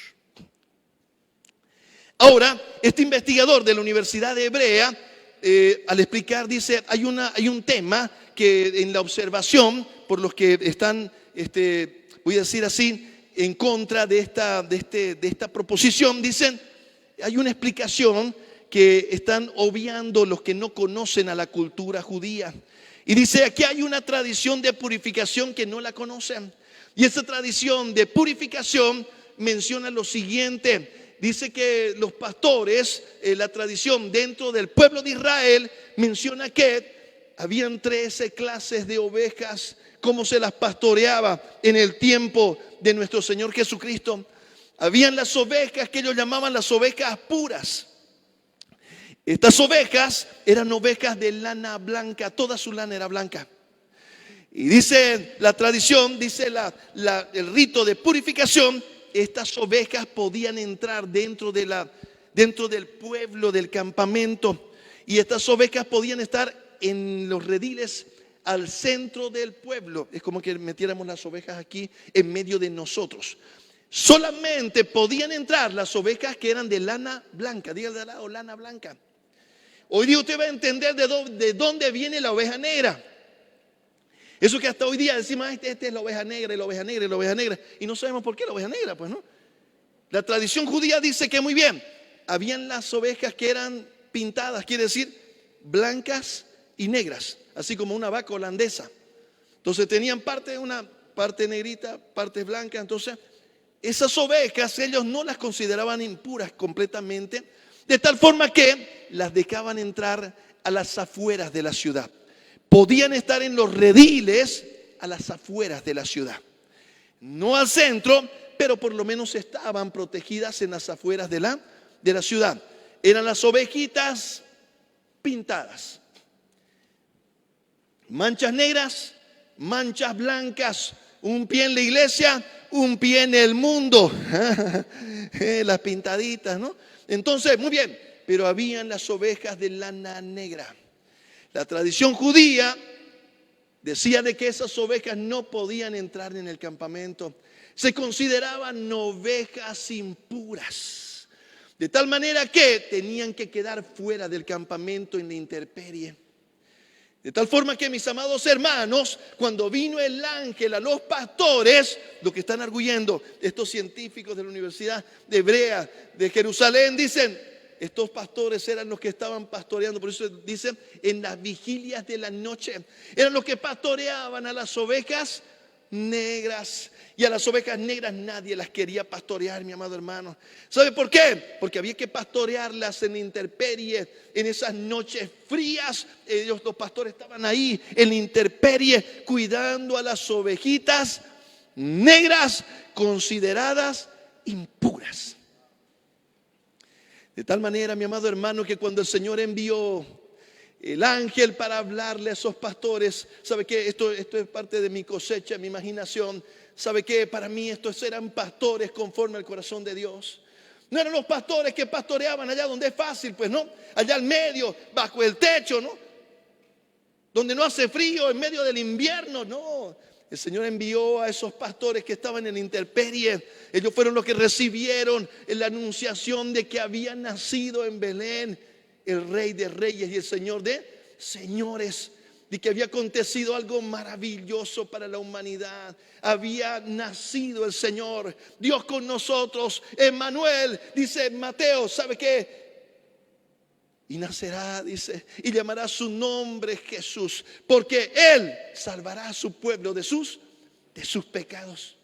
Ahora, este investigador de la Universidad Hebrea, al explicar, dice, hay un tema que en la observación, por los que están, voy a decir así, en contra de esta proposición, dicen, hay una explicación que están obviando los que no conocen a la cultura judía. Y dice, aquí hay una tradición de purificación que no la conocen. Y esa tradición de purificación menciona lo siguiente. Dice que los pastores, la tradición dentro del pueblo de Israel, menciona que habían 13 clases de ovejas, cómo se las pastoreaba en el tiempo de nuestro Señor Jesucristo. Habían las ovejas que ellos llamaban las ovejas puras. Estas ovejas eran ovejas de lana blanca, toda su lana era blanca. Y dice la tradición, dice el rito de purificación, estas ovejas podían entrar dentro del pueblo, del campamento. Y estas ovejas podían estar en los rediles al centro del pueblo. Es como que metiéramos las ovejas aquí en medio de nosotros. Solamente podían entrar las ovejas que eran de lana blanca. Dígale al lado, lana blanca. Hoy día usted va a entender de dónde viene la oveja negra. Eso que hasta hoy día decimos, esta es la oveja negra y la oveja negra y la oveja negra. Y no sabemos por qué la oveja negra, pues no. La tradición judía dice que muy bien, habían las ovejas que eran pintadas, quiere decir blancas y negras, así como una vaca holandesa. Entonces tenían una parte negrita, parte blanca. Entonces esas ovejas ellos no las consideraban impuras completamente, de tal forma que las dejaban entrar a las afueras de la ciudad. Podían estar en los rediles a las afueras de la ciudad. No al centro, pero por lo menos estaban protegidas en las afueras de la ciudad. Eran las ovejitas pintadas. Manchas negras, manchas blancas, un pie en la iglesia, un pie en el mundo. Las pintaditas, ¿no? Entonces, muy bien, pero habían las ovejas de lana negra. La tradición judía decía de que esas ovejas no podían entrar en el campamento. Se consideraban ovejas impuras. De tal manera que tenían que quedar fuera del campamento en la intemperie. De tal forma que, mis amados hermanos, cuando vino el ángel a los pastores, lo que están arguyendo estos científicos de la Universidad de Hebrea de Jerusalén, dicen, estos pastores eran los que estaban pastoreando, por eso dicen, en las vigilias de la noche, eran los que pastoreaban a las ovejas negras. Y a las ovejas negras nadie las quería pastorear, mi amado hermano. ¿Sabe por qué? Porque había que pastorearlas en la intemperie, en esas noches frías. Ellos, los pastores, estaban ahí en la intemperie cuidando a las ovejitas negras consideradas impuras. De tal manera, mi amado hermano, que cuando el Señor envió el ángel para hablarle a esos pastores, ¿sabe qué? Esto es parte de mi cosecha, mi imaginación. ¿Sabe qué? Para mí estos eran pastores conforme al corazón de Dios. No eran los pastores que pastoreaban allá donde es fácil, pues no. Allá al medio, bajo el techo, ¿no? Donde no hace frío, en medio del invierno, no. El Señor envió a esos pastores que estaban en la intemperie. Ellos fueron los que recibieron la anunciación de que había nacido en Belén el Rey de Reyes y el Señor de Señores. De que había acontecido algo maravilloso para la humanidad. Había nacido el Señor, Dios con nosotros, Emmanuel, dice Mateo, ¿sabe qué? Y nacerá, dice, y llamará su nombre Jesús, porque Él salvará a su pueblo de sus pecados.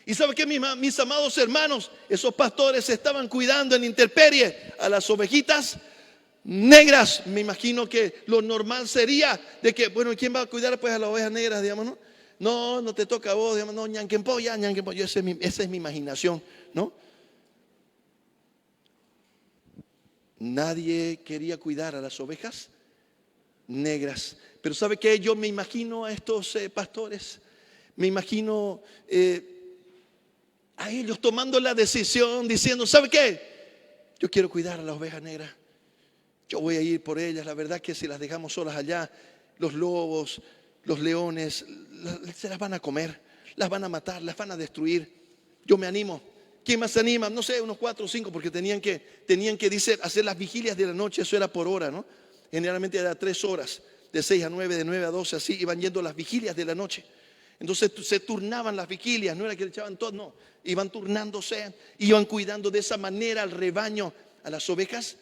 Y ¿sabe qué, mis amados hermanos? Esos pastores estaban cuidando en intemperie a las ovejitas negras. Me imagino que lo normal sería de que, bueno, ¿quién va a cuidar pues a las ovejas negras, digamos, no? No te toca a vos, digamos, no, ñanquempo, ya, ñanquempo. Esa es mi imaginación, ¿no? Nadie quería cuidar a las ovejas negras. Pero ¿sabe qué? Yo me imagino a estos pastores, me imagino a ellos tomando la decisión, diciendo, ¿sabe qué? Yo quiero cuidar a las ovejas negras. Yo voy a ir por ellas. La verdad que si las dejamos solas allá, los lobos, los leones, se las van a comer, las van a matar, las van a destruir. Yo me animo. ¿Quién más se anima? No sé, unos 4 o 5, porque tenían que dice, hacer las vigilias de la noche. Eso era por hora, ¿no? Generalmente era 3 horas, de 6 a 9, de 9 a 12, así iban yendo las vigilias de la noche. Entonces se turnaban las vigilias, no era que le echaban todo, no. Iban turnándose, iban cuidando de esa manera al rebaño, a las ovejas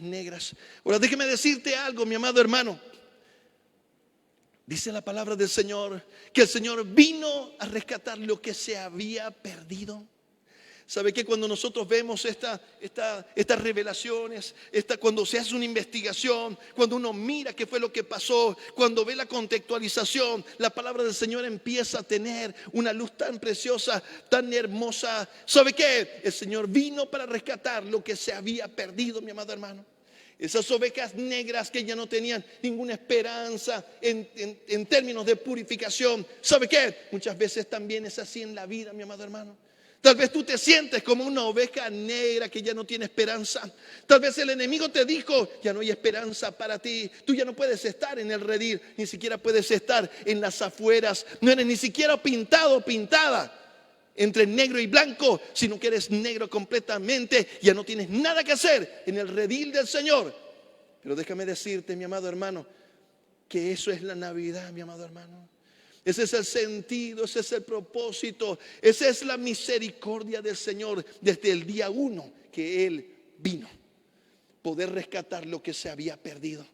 negras. Ahora déjeme decirte algo, mi amado hermano. Dice la palabra del Señor que el Señor vino a rescatar lo que se había perdido. ¿Sabe qué? Cuando nosotros vemos estas revelaciones, cuando se hace una investigación, cuando uno mira qué fue lo que pasó, cuando ve la contextualización, la palabra del Señor empieza a tener una luz tan preciosa, tan hermosa. ¿Sabe qué? El Señor vino para rescatar lo que se había perdido, mi amado hermano. Esas ovejas negras que ya no tenían ninguna esperanza en términos de purificación. ¿Sabe qué? Muchas veces también es así en la vida, mi amado hermano. Tal vez tú te sientes como una oveja negra que ya no tiene esperanza. Tal vez el enemigo te dijo, ya no hay esperanza para ti. Tú ya no puedes estar en el redil, ni siquiera puedes estar en las afueras. No eres ni siquiera pintado o pintada entre negro y blanco, sino que eres negro completamente. Ya no tienes nada que hacer en el redil del Señor. Pero déjame decirte, mi amado hermano, que eso es la Navidad, mi amado hermano. Ese es el sentido, ese es el propósito, esa es la misericordia del Señor desde el día 1 que Él vino. Poder rescatar lo que se había perdido.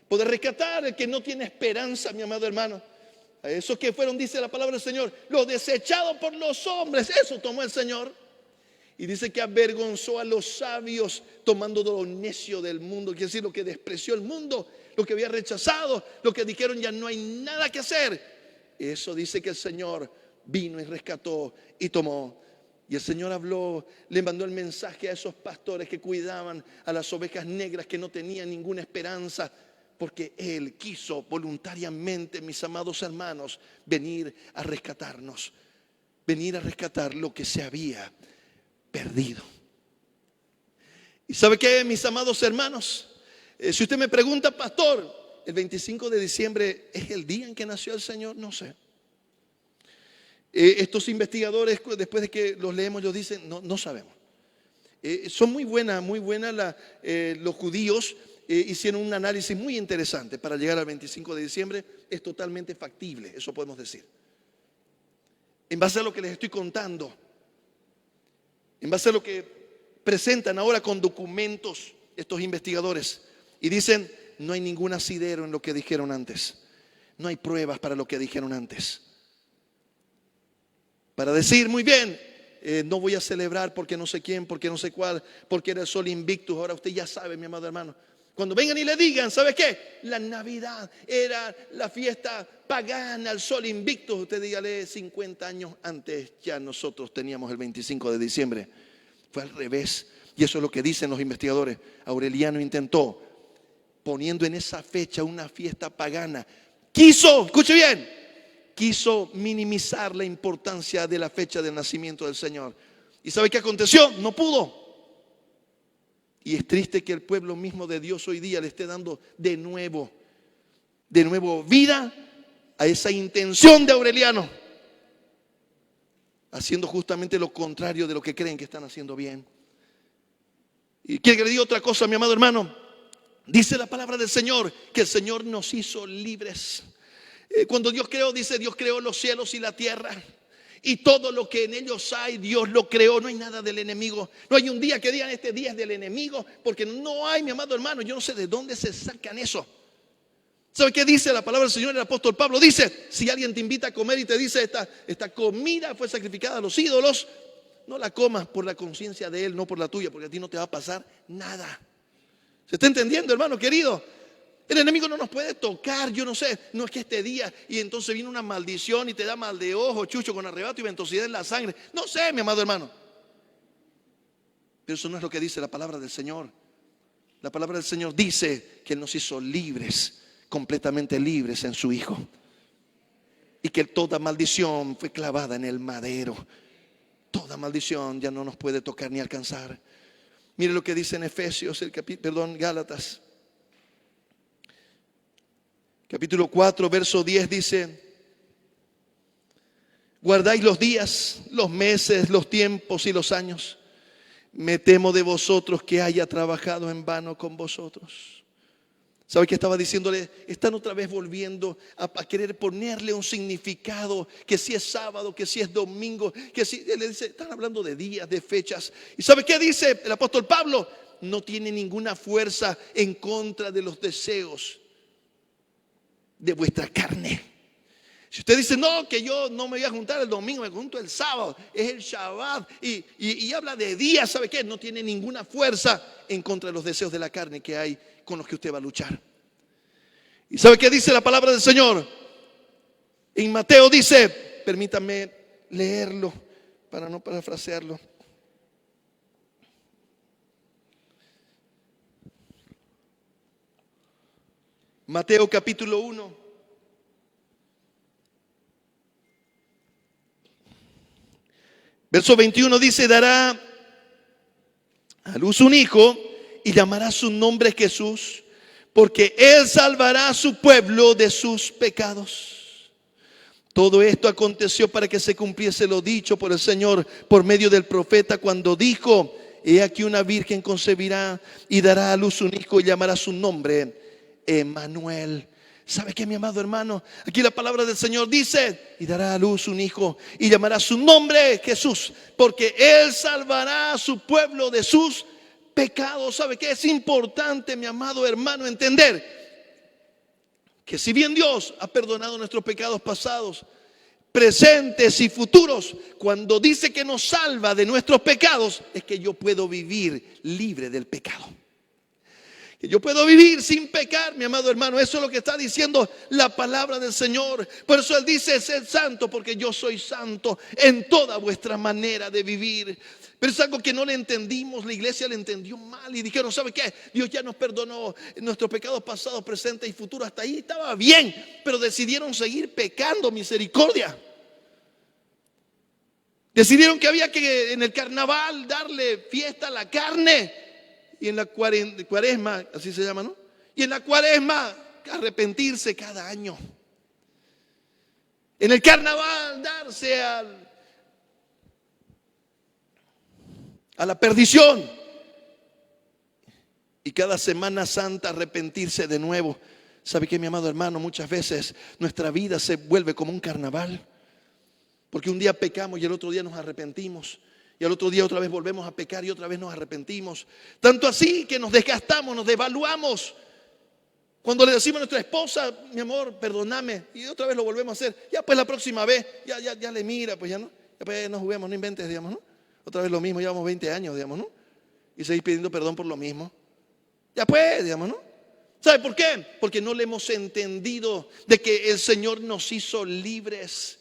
Poder rescatar el que no tiene esperanza, mi amado hermano. A esos que fueron, dice la palabra del Señor, los desechados por los hombres, eso tomó el Señor. Y dice que avergonzó a los sabios tomando lo necio del mundo. Quiere decir, lo que despreció el mundo, lo que había rechazado, lo que dijeron ya no hay nada que hacer. Eso dice que el Señor vino y rescató y tomó. Y el Señor habló, le mandó el mensaje a esos pastores que cuidaban a las ovejas negras que no tenían ninguna esperanza. Porque Él quiso voluntariamente, mis amados hermanos, venir a rescatarnos. Venir a rescatar lo que se había perdido. ¿Y sabe qué, mis amados hermanos? Si usted me pregunta, pastor, ¿el 25 de diciembre es el día en que nació el Señor? No sé. Estos investigadores, después de que los leemos, ellos dicen, no sabemos. Son muy buenas los judíos. Hicieron un análisis muy interesante para llegar al 25 de diciembre. Es totalmente factible, eso podemos decir. En base a lo que les estoy contando, en base a lo que presentan ahora con documentos estos investigadores, y dicen, no hay ningún asidero en lo que dijeron antes. No hay pruebas para lo que dijeron antes. Para decir, muy bien, no voy a celebrar porque no sé quién, porque no sé cuál, porque era el sol invictus. Ahora usted ya sabe, mi amado hermano. Cuando vengan y le digan, ¿sabe qué? La Navidad era la fiesta pagana, el sol invictus. Usted dígale, 50 años antes ya nosotros teníamos el 25 de diciembre. Fue al revés. Y eso es lo que dicen los investigadores. Aureliano intentó, poniendo en esa fecha una fiesta pagana, escuche bien, quiso minimizar la importancia de la fecha del nacimiento del Señor. ¿Y sabe qué aconteció? No pudo. Y es triste que el pueblo mismo de Dios hoy día le esté dando de nuevo vida a esa intención de Aureliano, haciendo justamente lo contrario de lo que creen que están haciendo bien. Y quiero que le diga otra cosa, mi amado hermano. Dice la palabra del Señor que el Señor nos hizo libres. Cuando Dios creó, dice, Dios creó los cielos y la tierra. Y todo lo que en ellos hay, Dios lo creó. No hay nada del enemigo. No hay un día que digan este día es del enemigo, porque no hay, mi amado hermano. Yo no sé de dónde se sacan eso. ¿Sabe qué dice la palabra del Señor? El apóstol Pablo dice, si alguien te invita a comer y te dice esta comida fue sacrificada a los ídolos, no la comas por la conciencia de él, no por la tuya, porque a ti no te va a pasar nada. ¿Se está entendiendo, hermano querido? El enemigo no nos puede tocar, yo no sé, no es que este día y entonces viene una maldición y te da mal de ojo, chucho, con arrebato y ventosidad en la sangre. No sé, mi amado hermano. Pero eso no es lo que dice la palabra del Señor. La palabra del Señor dice que Él nos hizo libres, completamente libres en su Hijo. Y que toda maldición fue clavada en el madero. Toda maldición ya no nos puede tocar ni alcanzar. Mire lo que dice en Efesios, Gálatas. Capítulo 4, verso 10 dice, guardáis los días, los meses, los tiempos y los años. Me temo de vosotros que haya trabajado en vano con vosotros. ¿Sabe qué estaba diciéndole? Están otra vez volviendo a querer ponerle un significado, que si es sábado, que si es domingo, que si, él le dice, están hablando de días, de fechas. ¿Y sabe qué dice el apóstol Pablo? No tiene ninguna fuerza en contra de los deseos de vuestra carne. Si usted dice, no, que yo no me voy a juntar el domingo, me junto el sábado, es el Shabbat, y habla de días, ¿sabe qué? No tiene ninguna fuerza en contra de los deseos de la carne que hay con los que usted va a luchar. ¿Y sabe qué dice la palabra del Señor? En Mateo dice, permítame leerlo para no parafrasearlo. Mateo capítulo 1. Verso 21 dice, dará a luz un hijo y llamará su nombre Jesús, porque Él salvará a su pueblo de sus pecados. Todo esto aconteció para que se cumpliese lo dicho por el Señor por medio del profeta cuando dijo, he aquí una virgen concebirá y dará a luz un hijo y llamará su nombre Emmanuel. ¿Sabe qué, mi amado hermano? Aquí la palabra del Señor dice, y dará a luz un hijo y llamará su nombre Jesús, porque Él salvará a su pueblo de sus pecados. ¿Sabe qué? Es importante, mi amado hermano, entender que si bien Dios ha perdonado nuestros pecados pasados, presentes y futuros. Cuando dice que nos salva de nuestros pecados, es que yo puedo vivir libre del pecado. Que yo puedo vivir sin pecar, mi amado hermano. Eso es lo que está diciendo la palabra del Señor. Por eso Él dice: sed santo, porque yo soy santo en toda vuestra manera de vivir. Pero es algo que no le entendimos. La iglesia le entendió mal y dijeron: ¿sabe qué? Dios ya nos perdonó nuestros pecados pasados, presentes y futuros. Hasta ahí estaba bien, pero decidieron seguir pecando. Misericordia. Decidieron que había que en el carnaval darle fiesta a la carne. Y en la cuaresma, así se llama, ¿no? Y en la cuaresma arrepentirse cada año. En el carnaval darse a la perdición. Y cada Semana Santa arrepentirse de nuevo. ¿Sabe qué, mi amado hermano? Muchas veces nuestra vida se vuelve como un carnaval. Porque un día pecamos y el otro día nos arrepentimos. Y al otro día otra vez volvemos a pecar y otra vez nos arrepentimos. Tanto así que nos desgastamos, nos devaluamos. Cuando le decimos a nuestra esposa: mi amor, perdóname, y otra vez lo volvemos a hacer. Ya pues la próxima vez, ya le mira, pues ya no. Ya pues no juguemos, no inventes, digamos, ¿no? Otra vez lo mismo, llevamos 20 años, digamos, ¿no? Y seguís pidiendo perdón por lo mismo. Ya pues, digamos, ¿no? ¿Sabe por qué? Porque no le hemos entendido de que el Señor nos hizo libres.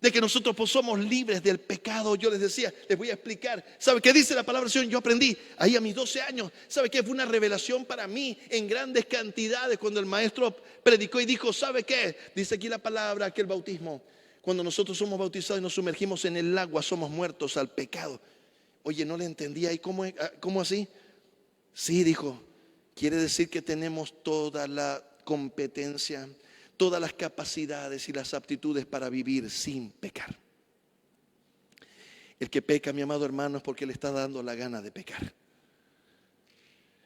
De que nosotros pues somos libres del pecado. Yo les decía, les voy a explicar. ¿Sabe qué dice la palabra del Señor? Yo aprendí ahí a mis 12 años. ¿Sabe qué? Fue una revelación para mí en grandes cantidades cuando el maestro predicó y dijo: ¿sabe qué? Dice aquí la palabra, que el bautismo, cuando nosotros somos bautizados y nos sumergimos en el agua, somos muertos al pecado. Oye, no le entendía. ¿Y cómo así? Sí, dijo, quiere decir que tenemos toda la competencia, todas las capacidades y las aptitudes para vivir sin pecar. El que peca, mi amado hermano, es porque le está dando la gana de pecar.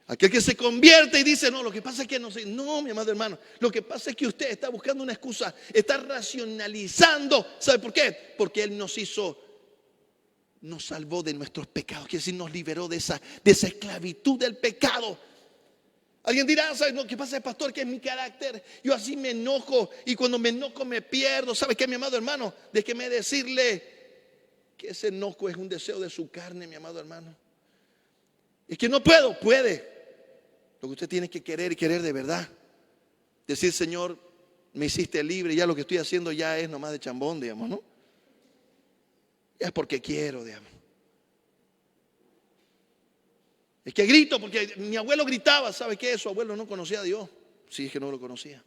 Aquel que se convierte y dice: no, lo que pasa es que no sé. No, mi amado hermano, lo que pasa es que usted está buscando una excusa, está racionalizando. ¿Sabe por qué? Porque Él nos salvó de nuestros pecados. Quiere decir, nos liberó de esa esclavitud del pecado. Alguien dirá: ¿sabes lo que pasa, pastor? Que es mi carácter. Yo así me enojo y cuando me enojo me pierdo. ¿Sabe qué, mi amado hermano? Déjeme decirle que ese enojo es un deseo de su carne, mi amado hermano. Es que no puede. Lo que usted tiene que querer y querer de verdad. Decir: Señor, me hiciste libre, ya lo que estoy haciendo ya es nomás de chambón, digamos, ¿no? Ya es porque quiero, digamos. Es que grito porque mi abuelo gritaba. ¿Sabe qué? Su abuelo no conocía a Dios. Sí, es que no lo conocía.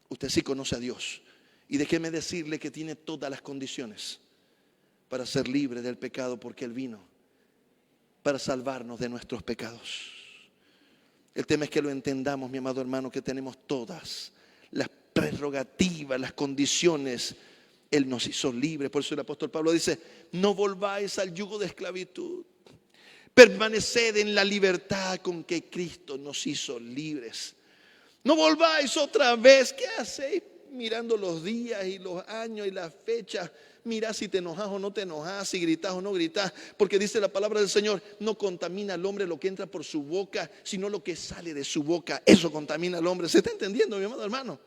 Usted sí conoce a Dios. Y déjeme decirle que tiene todas las condiciones para ser libre del pecado, porque Él vino para salvarnos de nuestros pecados. El tema es que lo entendamos, mi amado hermano, que tenemos todas las prerrogativas, las condiciones. Él nos hizo libres. Por eso el apóstol Pablo dice: no volváis al yugo de esclavitud. Permaneced en la libertad con que Cristo nos hizo libres. No volváis otra vez. ¿Qué hacéis mirando los días y los años y las fechas? Mira si te enojas o no te enojas, si gritas o no gritas. Porque dice la palabra del Señor: no contamina al hombre lo que entra por su boca, sino lo que sale de su boca. Eso contamina al hombre. ¿Se está entendiendo, mi amado hermano?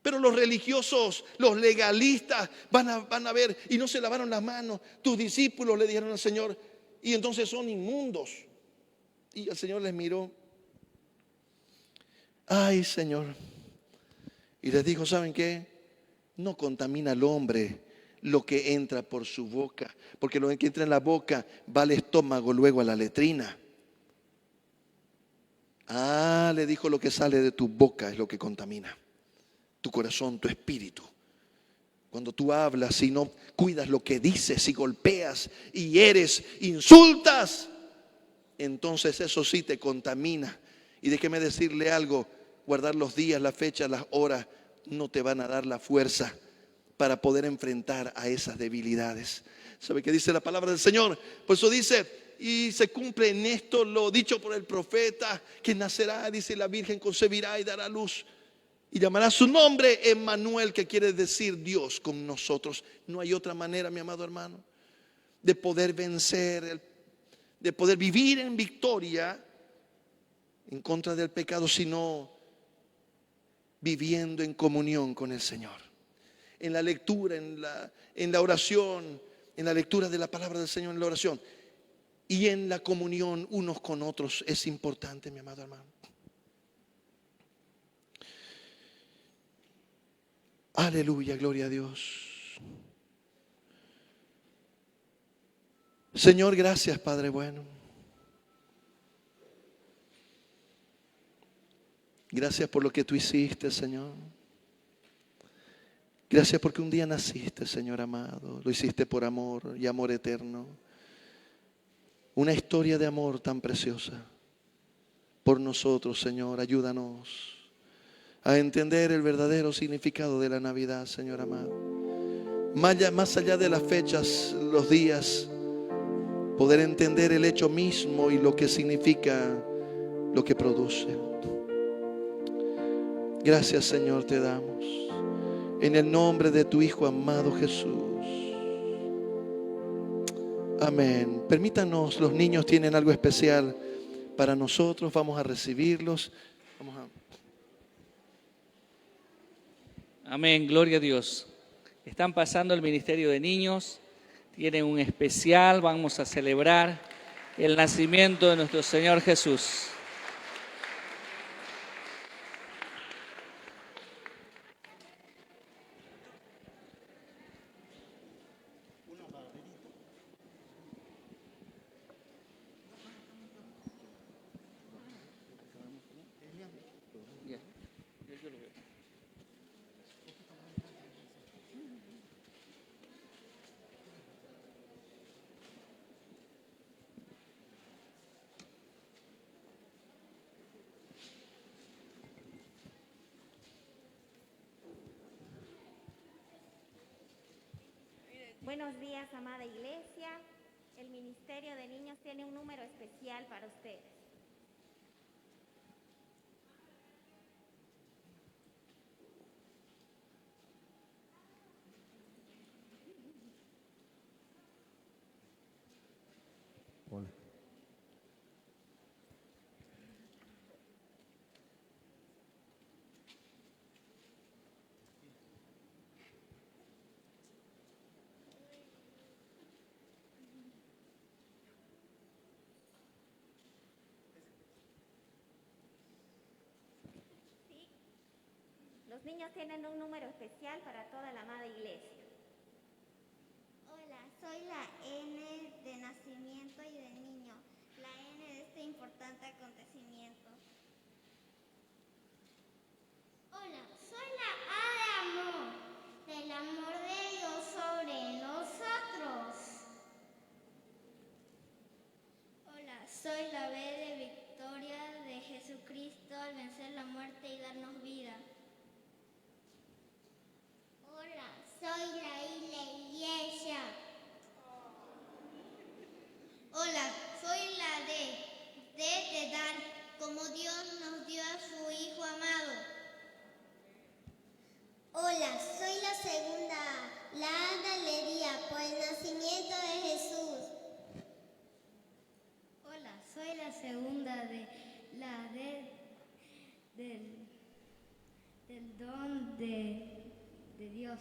Pero los religiosos, los legalistas van a ver y no se lavaron las manos. Tus discípulos le dijeron al Señor, y entonces son inmundos. Y el Señor les miró: ay, Señor. Y les dijo: ¿saben qué? No contamina al hombre lo que entra por su boca, porque lo que entra en la boca va al estómago, luego a la letrina. Le dijo: lo que sale de tu boca es lo que contamina tu corazón, tu espíritu. Cuando tú hablas y no cuidas lo que dices, y golpeas y hieres, insultas, entonces eso sí te contamina. Y déjeme decirle algo: guardar los días, las fechas, las horas no te van a dar la fuerza para poder enfrentar a esas debilidades. ¿Sabe qué dice la palabra del Señor? Por eso dice: y se cumple en esto lo dicho por el profeta, que nacerá, dice, la Virgen concebirá y dará luz, y llamará su nombre Emmanuel, que quiere decir Dios con nosotros. No hay otra manera, mi amado hermano, de poder vencer, de poder vivir en victoria en contra del pecado, sino viviendo en comunión con el Señor. en la lectura, en la oración, en la lectura de la palabra del Señor, en la oración. Y en la comunión unos con otros es importante, mi amado hermano. Aleluya, gloria a Dios. Señor, gracias, Padre bueno. Gracias por lo que tú hiciste, Señor. Gracias porque un día naciste, Señor amado. Lo hiciste por amor y amor eterno. Una historia de amor tan preciosa por nosotros, Señor. Ayúdanos a entender el verdadero significado de la Navidad, Señor amado. Más allá de las fechas, los días, poder entender el hecho mismo y lo que significa, lo que produce. Gracias, Señor, te damos. En el nombre de tu Hijo amado Jesús. Amén. Permítanos, los niños tienen algo especial para nosotros. Vamos a recibirlos. Amén, gloria a Dios. Están pasando el Ministerio de Niños. Tienen un especial. Vamos a celebrar el nacimiento de nuestro Señor Jesús. Buenos días, amada iglesia. El Ministerio de Niños tiene un número especial para ustedes. Hola. Los niños tienen un número especial para toda la amada iglesia. Hola, soy la N de nacimiento y de niño, la N de este importante acontecimiento. Hola, soy la A de amor, del amor de Dios sobre nosotros. Hola, soy la B de victoria de Jesucristo al vencer la muerte y darnos vida. Hola, soy la I de iglesia. Hola, soy la D de dar, como Dios nos dio a su Hijo amado. Hola, soy la segunda A, la A de alegría por el nacimiento de Jesús. Hola, soy la segunda D, la D del don de Dios.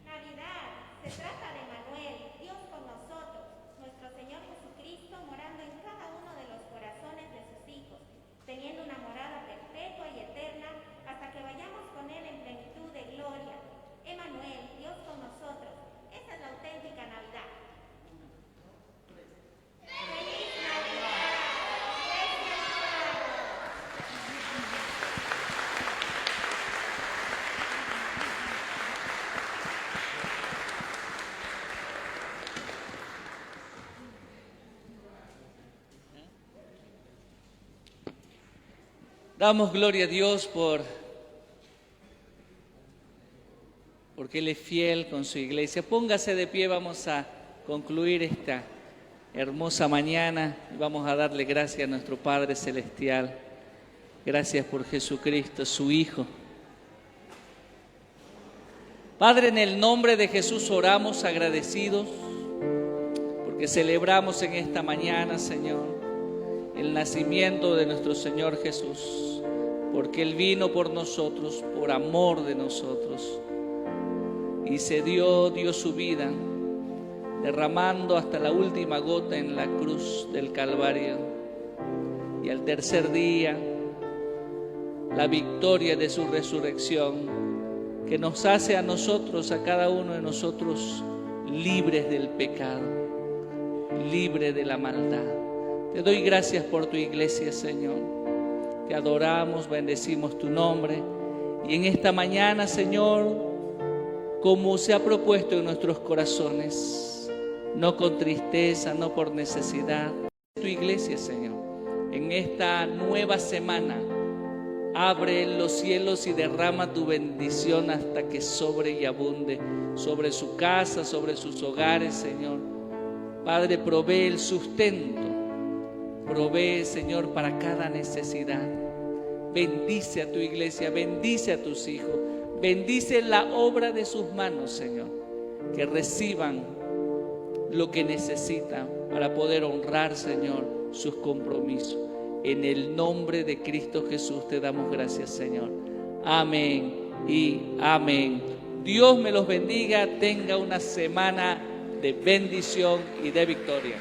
Navidad, se trata de Manuel, Dios con nosotros, nuestro Señor Jesucristo morando en cada uno de los corazones de sus hijos, teniendo una morada perpetua y eterna hasta que vayamos con Él en plenitud de gloria. Emanuel, Dios con nosotros, esa es la auténtica Navidad. ¡Feliz Navidad! Damos gloria a Dios porque Él es fiel con su iglesia. Póngase de pie, vamos a concluir esta hermosa mañana y vamos a darle gracias a nuestro Padre Celestial. Gracias por Jesucristo, su Hijo. Padre, en el nombre de Jesús oramos agradecidos porque celebramos en esta mañana, Señor, el nacimiento de nuestro Señor Jesús, porque Él vino por nosotros, por amor de nosotros. y dio su vida, derramando hasta la última gota en la cruz del Calvario. Y al tercer día, la victoria de su resurrección, que nos hace a nosotros, a cada uno de nosotros, libres del pecado, libres de la maldad. Te doy gracias por tu iglesia, Señor. Te adoramos, bendecimos tu nombre. Y en esta mañana, Señor, como se ha propuesto en nuestros corazones, no con tristeza, no por necesidad, tu iglesia, Señor, en esta nueva semana, abre los cielos y derrama tu bendición hasta que sobre y abunde sobre su casa, sobre sus hogares, Señor. Padre, provee el sustento, provee, Señor, para cada necesidad. Bendice a tu iglesia, bendice a tus hijos, bendice la obra de sus manos, Señor, que reciban lo que necesitan para poder honrar, Señor, sus compromisos. En el nombre de Cristo Jesús te damos gracias, Señor. Amén y amén. Dios me los bendiga. Tenga una semana de bendición y de victoria.